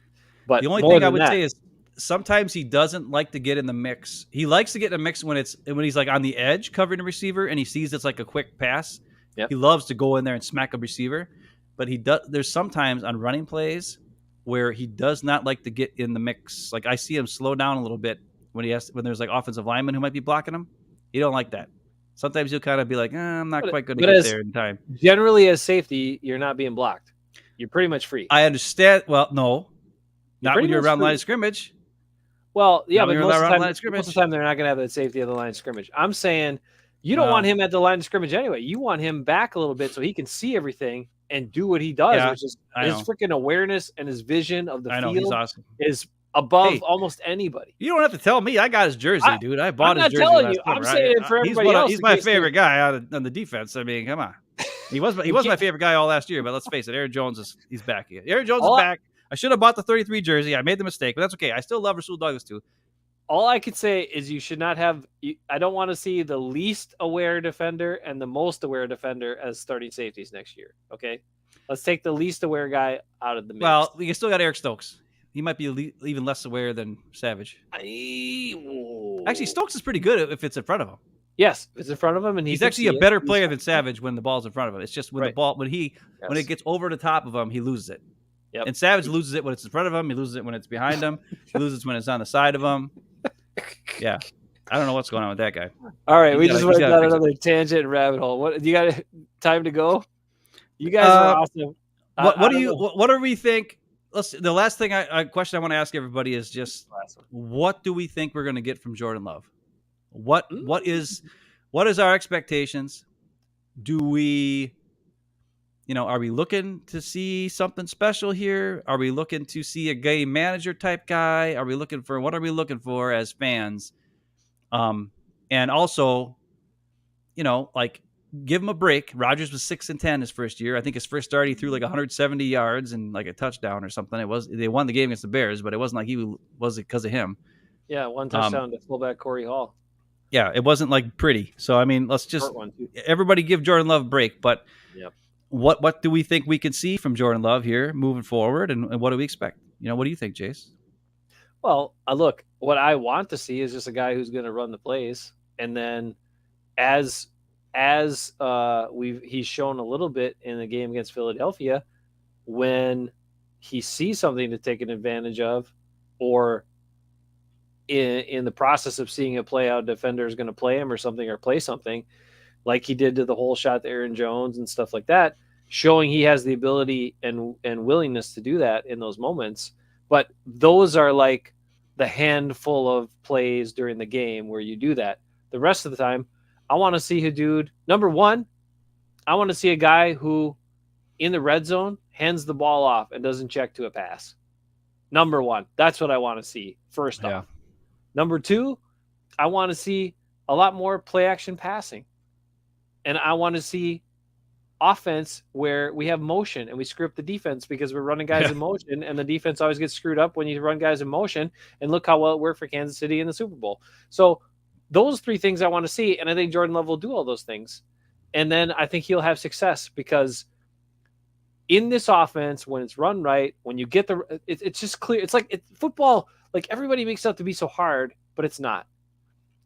A: But
B: the only thing I would say is sometimes he doesn't like to get in the mix. He likes to get in the mix when he's like on the edge covering a receiver and he sees it's like a quick pass. Yep. He loves to go in there and smack a receiver, but there's sometimes on running plays where he does not like to get in the mix. Like I see him slow down a little bit when there's like offensive linemen who might be blocking him. He don't like that. Sometimes he'll kind of be like, I'm not quite going to get there in time.
A: Generally, as safety, you're not being blocked. You're pretty much free.
B: I understand. Well, no, not when you're around the line of scrimmage.
A: Well, yeah, but most of the time they're not going to have that safety at the line of scrimmage. I'm saying you don't want him at the line of scrimmage anyway. You want him back a little bit so he can see everything and do what he does, which is his freaking awareness and his vision of the field
B: he's awesome.
A: Is above almost anybody.
B: You don't have to tell me. I got his jersey, dude. I bought his jersey.
A: I'm not telling you. I'm saying it for everybody else.
B: He's my favorite guy on the defense. I mean, come on. He was my favorite guy all last year, but let's face it, Aaron Jones he's back again. Aaron Jones is back. I should have bought the 33 jersey. I made the mistake, but that's okay. I still love Rasul Douglas too.
A: All I could say is you should not have – I don't want to see the least aware defender and the most aware defender as starting safeties next year, okay? Let's take the least aware guy out of the mix.
B: Well, you still got Eric Stokes. He might be even less aware than Savage. Actually, Stokes is pretty good if it's in front of him.
A: Yes, it's in front of him, and
B: he's actually a better player than Savage when the ball's in front of him. It's just when when it gets over the top of him, he loses it. Yep. And Savage loses it when it's in front of him. He loses it when it's behind him. He loses when it's on the side of him. Yeah, I don't know what's going on with that guy.
A: All right, we just went down another tangent and rabbit hole. What you got? Time to go? You guys are awesome.
B: What do we think? The last thing question I want to ask everybody is just what do we think we're going to get from Jordan Love? What is our expectations? Do we, are we looking to see something special here? Are we looking to see a game manager type guy? What are we looking for as fans? And also, give him a break. Rodgers was 6-10 his first year. I think his first start he threw like 170 yards and like a touchdown or something. They won the game against the Bears, but it wasn't like he was because of him.
A: Yeah, one touchdown to fullback Corey Hall.
B: Yeah, it wasn't like pretty. So I mean, let's just everybody give Jordan Love a break. But what do we think we can see from Jordan Love here moving forward, and what do we expect? What do you think, Jace?
A: Well, look, what I want to see is just a guy who's going to run the plays, and then as he's shown a little bit in the game against Philadelphia, when he sees something to take an advantage of, or in the process of seeing a play how a defender is going to play him or something or play something, like he did to the whole shot to Aaron Jones and stuff like that, showing he has the ability and willingness to do that in those moments. But those are like the handful of plays during the game where you do that. The rest of the time, I want to see a dude. Number one, I want to see a guy who in the red zone hands the ball off and doesn't check to a pass. Number one, that's what I want to see first off. Number two, I want to see a lot more play action passing. And I want to see offense where we have motion and we screw up the defense because we're running guys in motion, and the defense always gets screwed up when you run guys in motion. And look how well it worked for Kansas City in the Super Bowl. So those three things I want to see, and I think Jordan Love will do all those things. And then I think he'll have success because in this offense, when it's run right, when you get it's just clear. It's like football, like everybody makes it out to be so hard, but it's not.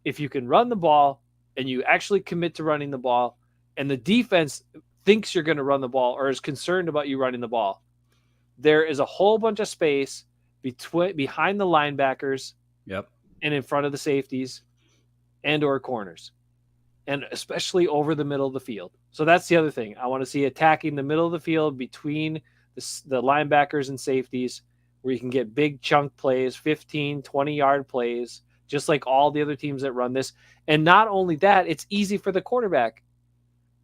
A: If you can run the ball and you actually commit to running the ball, and the defense thinks you're going to run the ball or is concerned about you running the ball, there is a whole bunch of space behind the linebackers, and in front of the safeties and or corners, and especially over the middle of the field. So that's the other thing. I want to see attacking the middle of the field between the linebackers and safeties, where you can get big chunk plays, 15, 20-yard plays, just like all the other teams that run this. And not only that, it's easy for the quarterback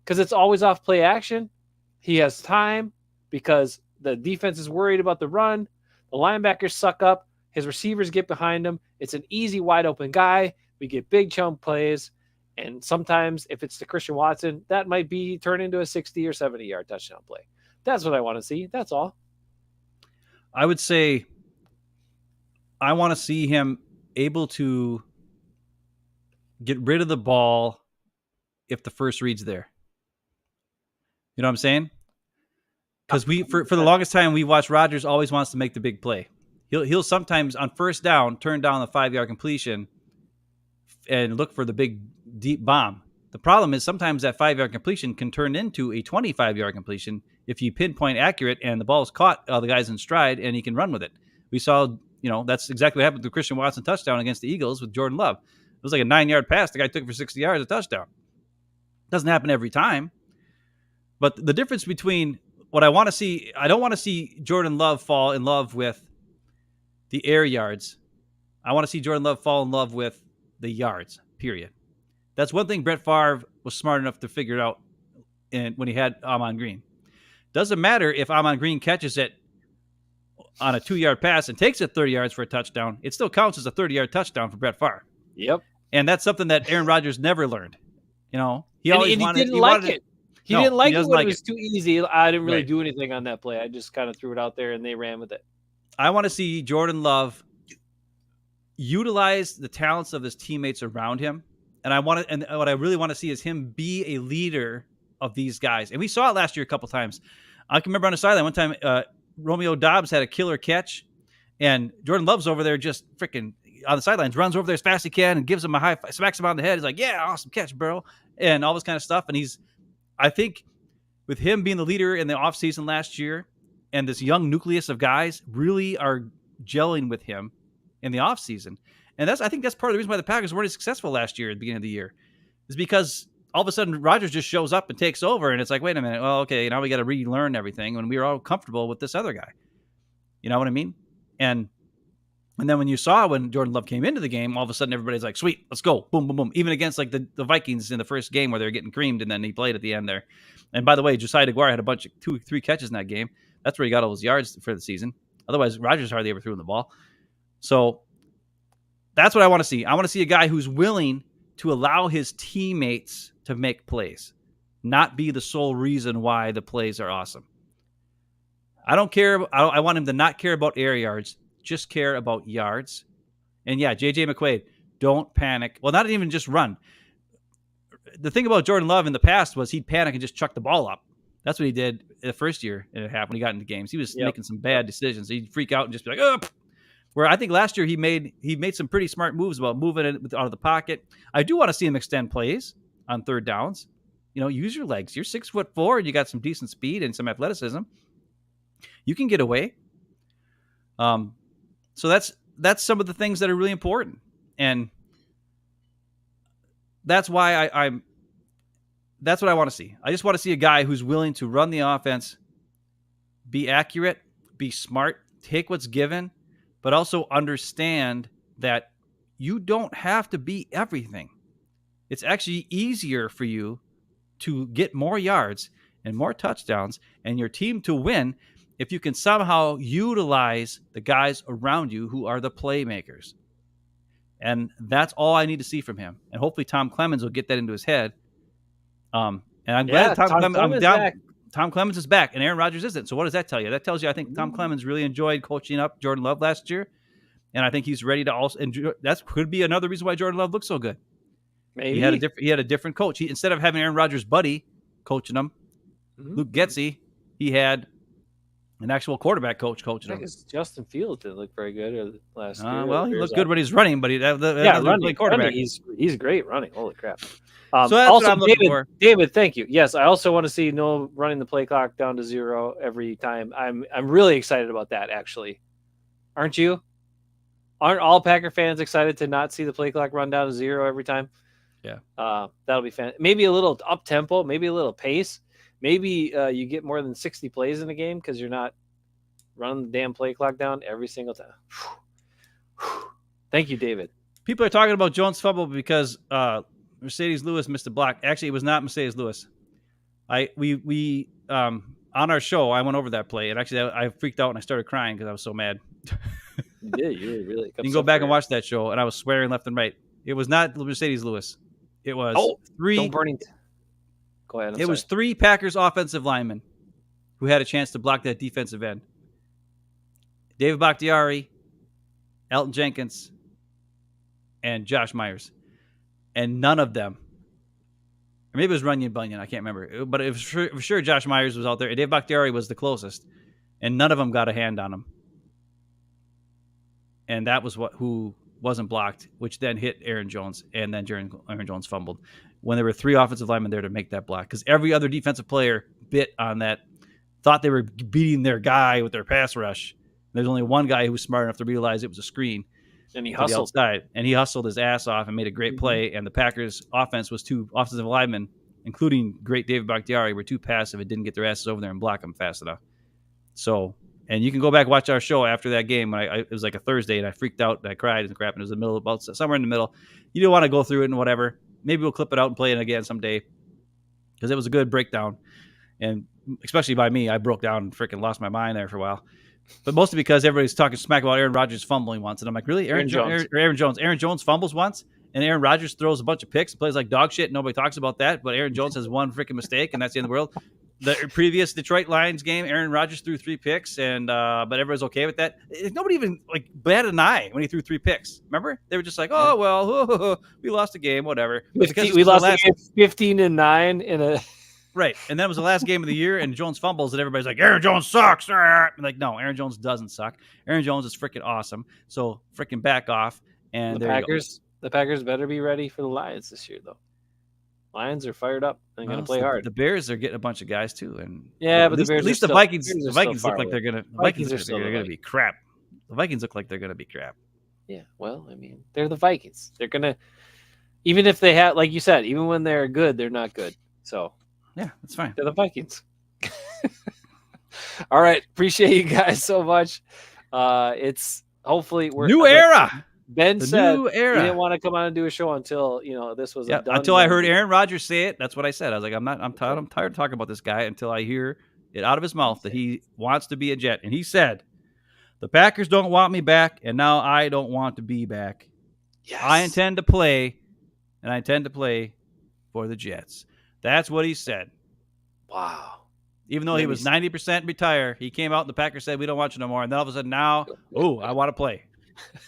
A: because it's always off play action. He has time because the defense is worried about the run. The linebackers suck up. His receivers get behind him. It's an easy, wide open guy. We get big chunk plays. And sometimes if it's to Christian Watson, that might be turned into a 60 or 70-yard touchdown play. That's what I want to see. That's all.
B: I would say I want to see him able to get rid of the ball if the first read's there. You know what I'm saying? Because for the longest time, we watched Rodgers always wants to make the big play. He'll sometimes on first down turn down the 5-yard completion and look for the big deep bomb. The problem is sometimes that 5-yard completion can turn into a 25-yard completion if you pinpoint accurate and the ball's caught the guy's in stride and he can run with it. We saw, that's exactly what happened to Christian Watson touchdown against the Eagles with Jordan Love. It was like a 9-yard pass. The guy took it for 60 yards, a touchdown. Doesn't happen every time. But the difference between what I want to see, I don't want to see Jordan Love fall in love with the air yards. I want to see Jordan Love fall in love with the yards, period. That's one thing Brett Favre was smart enough to figure out when he had Ahman Green. Doesn't matter if Ahman Green catches it on a 2-yard pass and takes it 30 yards for a touchdown. It still counts as a 30-yard touchdown for Brett Favre.
A: Yep.
B: And that's something that Aaron Rodgers never learned. He
A: always wanted. He didn't like it. He didn't like it when it was too easy. I didn't really do anything on that play. I just kind of threw it out there and they ran with it.
B: I want to see Jordan Love utilize the talents of his teammates around him. And what I really want to see is him be a leader of these guys. And we saw it last year a couple times. I can remember on the sideline one time, Romeo Doubs had a killer catch, and Jordan Love's over there just freaking on the sidelines, runs over there as fast as he can and gives him a high five, smacks him on the head. He's like, yeah, awesome catch, bro. And all this kind of stuff. And I think with him being the leader in the offseason last year and this young nucleus of guys really are gelling with him in the offseason. And I think that's part of the reason why the Packers weren't as successful last year at the beginning of the year, is because all of a sudden Rodgers just shows up and takes over, and it's like, wait a minute, well, okay, now we got to relearn everything when we were all comfortable with this other guy. You know what I mean? And then when you saw when Jordan Love came into the game, all of a sudden everybody's like, sweet, let's go, boom, boom, boom. Even against like the Vikings in the first game where they were getting creamed, and then he played at the end there. And by the way, Josiah DeGuara had a bunch of 2-3 catches in that game. That's where he got all his yards for the season. Otherwise, Rodgers hardly ever threw him the ball. So that's what I want to see. I want to see a guy who's willing to allow his teammates to make plays, not be the sole reason why the plays are awesome. I don't care. I want him to not care about air yards, just care about yards. And yeah, J.J. McQuaid, don't panic. Well, not even just run. The thing about Jordan Love in the past was he'd panic and just chuck the ball up. That's what he did the first year it happened when he got into games. He was making some bad decisions. He'd freak out and just be like, oh. Where I think last year he made some pretty smart moves about moving it out of the pocket. I do want to see him extend plays on third downs. Use your legs. You're 6'4" and you got some decent speed and some athleticism. You can get away. So that's some of the things that are really important. And that's why that's what I want to see. I just want to see a guy who's willing to run the offense, be accurate, be smart, take what's given, but also understand that you don't have to be everything. It's actually easier for you to get more yards and more touchdowns and your team to win if you can somehow utilize the guys around you who are the playmakers. And that's all I need to see from him. And hopefully Tom Clemens will get that into his head. And I'm glad Tom Clemens is back and Aaron Rodgers isn't. So what does that tell you? That tells you I think Tom Clemens really enjoyed coaching up Jordan Love last year. And I think he's ready to also enjoy. That could be another reason why Jordan Love looks so good.
A: Maybe
B: he had a different coach. Instead of having Aaron Rodgers' buddy coaching him, Luke Getsy, he had an actual quarterback coach coaching him.
A: Justin Fields didn't look very good last year.
B: Well, he looked good when he's running, but
A: running
B: quarterback.
A: He's great running. Holy crap!
B: So that's also, what I'm looking for.
A: David, thank you. Yes, I also want to see no running the play clock down to 0 every time. I'm really excited about that. Actually, aren't you? Aren't all Packer fans excited to not see the play clock run down to 0 every time?
B: Yeah,
A: that'll be fan. Maybe a little up tempo, maybe a little pace. Maybe you get more than 60 plays in a game because you're not running the damn play clock down every single time. Thank you, David.
B: People are talking about Jones' fumble because Mercedes Lewis missed a block. Actually, it was not Mercedes Lewis. We on our show, I went over that play, and actually I freaked out and I started crying because I was so mad.
A: Yeah, you were really.
B: You can go back and watch that show, and I was swearing left and right. It was not Mercedes Lewis. It was three.
A: Go ahead.
B: It was 3 Packers offensive linemen who had a chance to block that defensive end. David Bakhtiari, Elton Jenkins, and Josh Myers. And none of them, or maybe it was Runyon Bunyan, I can't remember. But it was for sure Josh Myers was out there. And David Bakhtiari was the closest. And none of them got a hand on him. And that was who wasn't blocked, which then hit Aaron Jones. And then Aaron Jones fumbled. When there were 3 offensive linemen there to make that block. Because every other defensive player bit on that, thought they were beating their guy with their pass rush. There's only one guy who was smart enough to realize it was a screen.
A: And he hustled.
B: And he hustled his ass off and made a great play. And the Packers' offense was 2 offensive linemen, including great David Bakhtiari, were too passive and didn't get their asses over there and block them fast enough. So, and you can go back and watch our show after that game. It was like a Thursday, and I freaked out and I cried and crap. And it was somewhere in the middle. You don't want to go through it and whatever. Maybe we'll clip it out and play it again someday because it was a good breakdown. And especially by me, I broke down and freaking lost my mind there for a while. But mostly because everybody's talking smack about Aaron Rodgers fumbling once. And I'm like, really? Aaron Jones. Aaron Jones fumbles once, and Aaron Rodgers throws a bunch of picks, plays like dog shit. Nobody talks about that. But Aaron Jones has one freaking mistake, and that's the end of the world. The previous Detroit Lions game, Aaron Rodgers threw 3 picks, and but everybody's okay with that. Nobody even batted an eye when he threw 3 picks. Remember? They were just like, oh, well, we lost the game, whatever.
A: We lost the game 15-9 in a...
B: Right, and that was the last game of the year, and Jones fumbles, and everybody's like, Aaron Jones sucks. I'm like, no, Aaron Jones doesn't suck. Aaron Jones is freaking awesome. So freaking back off. And the
A: Packers better be ready for the Lions this year, though. Lions are fired up and going to play hard.
B: The Bears are getting a bunch of guys too, and
A: but the Bears.
B: At least the Vikings look like they're going to. The Vikings are going to be crap. The Vikings look like they're going to be crap.
A: Yeah, well, I mean, they're the Vikings. They're going to, even if they have, like you said, even when they're good, they're not good. So.
B: Yeah, that's fine.
A: They're the Vikings. All right. Appreciate you guys so much. It's hopefully we're
B: new era.
A: Ben said he didn't want to come on and do a show until this was done.
B: Until I heard Aaron Rodgers say it. That's what I said. I was like, I'm tired of talking about this guy until I hear it out of his mouth that he wants to be a Jet. And he said, the Packers don't want me back, and now I don't want to be back.
A: Yes.
B: I intend to play, and I intend to play for the Jets. That's what he said.
A: Wow.
B: Even though he was 90% retired, he came out and the Packers said, we don't want you no more. And then all of a sudden now, I want to play.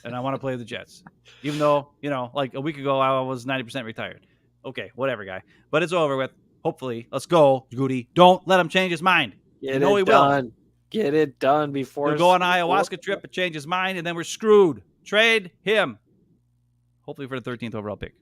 B: And I want to play the Jets. Even though, like a week ago, I was 90% retired. Okay, whatever, guy. But it's over with. Hopefully. Let's go, Goody. Don't let him change his mind.
A: Get it done before.
B: He'll go on an ayahuasca trip and change his mind, and then we're screwed. Trade him. Hopefully for the 13th overall pick.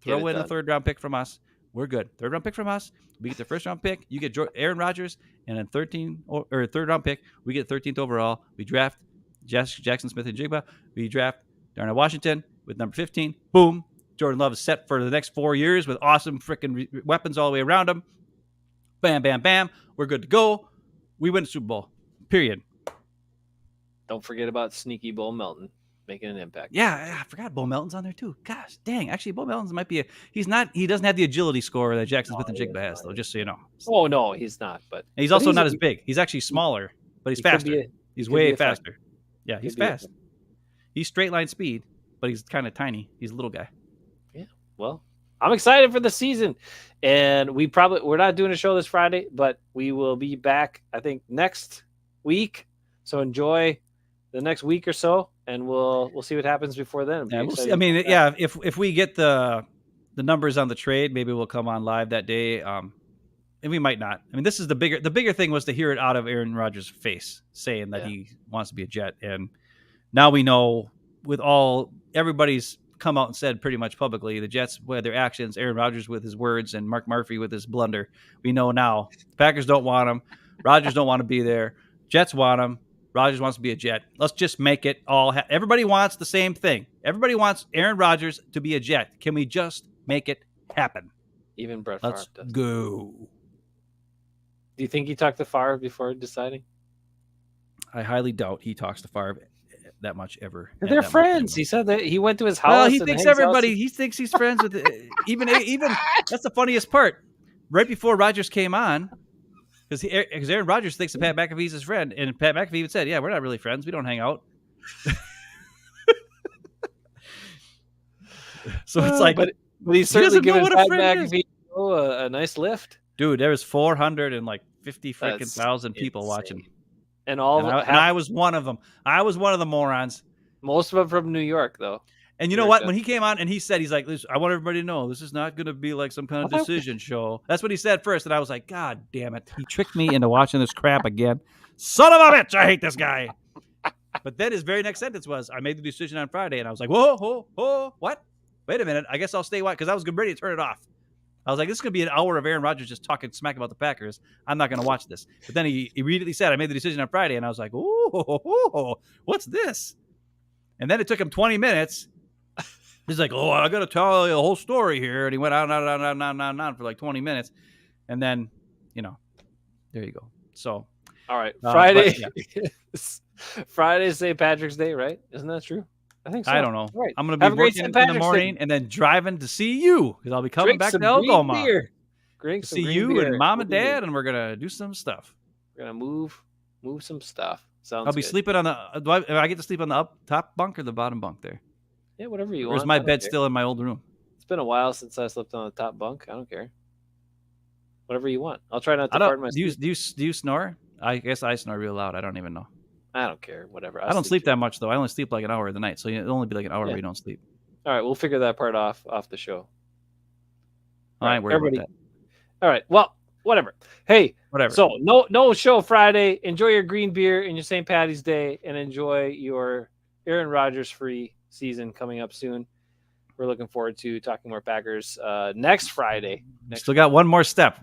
B: Throw in a 3rd-round pick from us. We're good. 3rd-round pick from us. We get the 1st-round pick. You get Aaron Rodgers, and then 3rd-round pick. We get 13th overall. We draft Jackson Smith and Jigba. We draft Darnell Washington, with number 15. Boom. Jordan Love is set for the next 4 years with awesome freaking weapons all the way around him. Bam, bam, bam. We're good to go. We win the Super Bowl. Period.
A: Don't forget about sneaky Bo Melton making an impact.
B: Yeah, I forgot Bo Melton's on there too. Gosh, dang. Actually, Bo Melton's might be he doesn't have the agility score that Jackson Smith and Jigba has, though, just so you know.
A: Oh, no, he's not. But
B: he's also not as big. He's actually smaller, but he's faster. He's way faster. Yeah, he's fast. He's straight line speed, but he's kind of tiny. He's a little guy.
A: Yeah. Well, I'm excited for the season. And we're not doing a show this Friday, but we will be back, I think, next week. So enjoy the next week or so, and we'll see what happens before then.
B: Yeah, we'll see. I mean, yeah, if we get the numbers on the trade, maybe we'll come on live that day. And we might not. I mean, this is the bigger thing was to hear it out of Aaron Rodgers' face saying that he wants to be a Jet. And now we know with everybody's come out and said pretty much publicly, the Jets with their actions, Aaron Rodgers with his words, and Mark Murphy with his blunder. We know now the Packers don't want him. Rodgers don't want to be there. Jets want him. Rodgers wants to be a Jet. Let's just make it all. Everybody wants the same thing. Everybody wants Aaron Rodgers to be a Jet. Can we just make it happen?
A: Even Brett Favre
B: does.
A: Let's
B: go.
A: Do you think he talked to Favre before deciding?
B: I highly doubt he talks to Favre that much ever.
A: They're friends. He said that he went to his house.
B: Well, he thinks everybody. He thinks he's friends with even. That's the funniest part. Right before Rodgers came on, because Aaron Rodgers thinks that Pat McAfee's his friend, and Pat McAfee even said, "Yeah, we're not really friends. We don't hang out." So it's like,
A: but he's certainly given Pat McAfee a nice lift.
B: Dude, there was 450 freaking thousand people watching.
A: And
B: I was one of them. I was one of the morons.
A: Most of them from New York, though.
B: And you know what? When he came on and he said, he's like, I want everybody to know this is not going to be like some kind of decision show. That's what he said first. And I was like, God damn it. He tricked me into watching this crap again. Son of a bitch. I hate this guy. But then his very next sentence was, I made the decision on Friday. And I was like, whoa, what? Wait a minute. I guess I'll stay watching because I was ready to turn it off. I was like, this is going to be an hour of Aaron Rodgers just talking smack about the Packers. I'm not going to watch this. But then he immediately said, I made the decision on Friday. And I was like, ooh, what's this? And then it took him 20 minutes. He's like, I got to tell you the whole story here. And he went on for like 20 minutes. And then, there you go. So.
A: All right. Friday. Friday's St. Patrick's Day, right? Isn't that true? I think so.
B: I don't know.
A: Right.
B: I'm going to be working in the morning and then driving to see you because I'll be coming back to Algoma. See you and Mom and Dad, and we're going to do some stuff.
A: We're going to move some stuff.
B: I'll be sleeping on the I get to sleep on the top bunk or the bottom bunk there?
A: Yeah, whatever you want.
B: Or is my bed still in my old room?
A: It's been a while since I slept on the top bunk. I don't care. Whatever you want. I'll try not to fart my sleep.
B: Do you snore? I guess I snore real loud. I don't even know.
A: I don't care. Whatever.
B: I don't sleep that much, though. I only sleep like an hour of the night. So it'll only be like an hour where you don't sleep.
A: All right. We'll figure that part off the show.
B: All right. Worry about that.
A: All right. Well, whatever. Hey.
B: Whatever.
A: So no show Friday. Enjoy your green beer and your St. Patty's Day and enjoy your Aaron Rodgers free season coming up soon. We're looking forward to talking more Packers next Friday.
B: Still got one more step,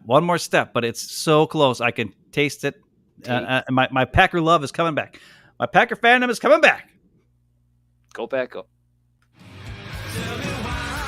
B: but it's so close. I can taste it. My Packer love is coming back. My Packer fandom is coming back.
A: Go Pack, go. Tell me why,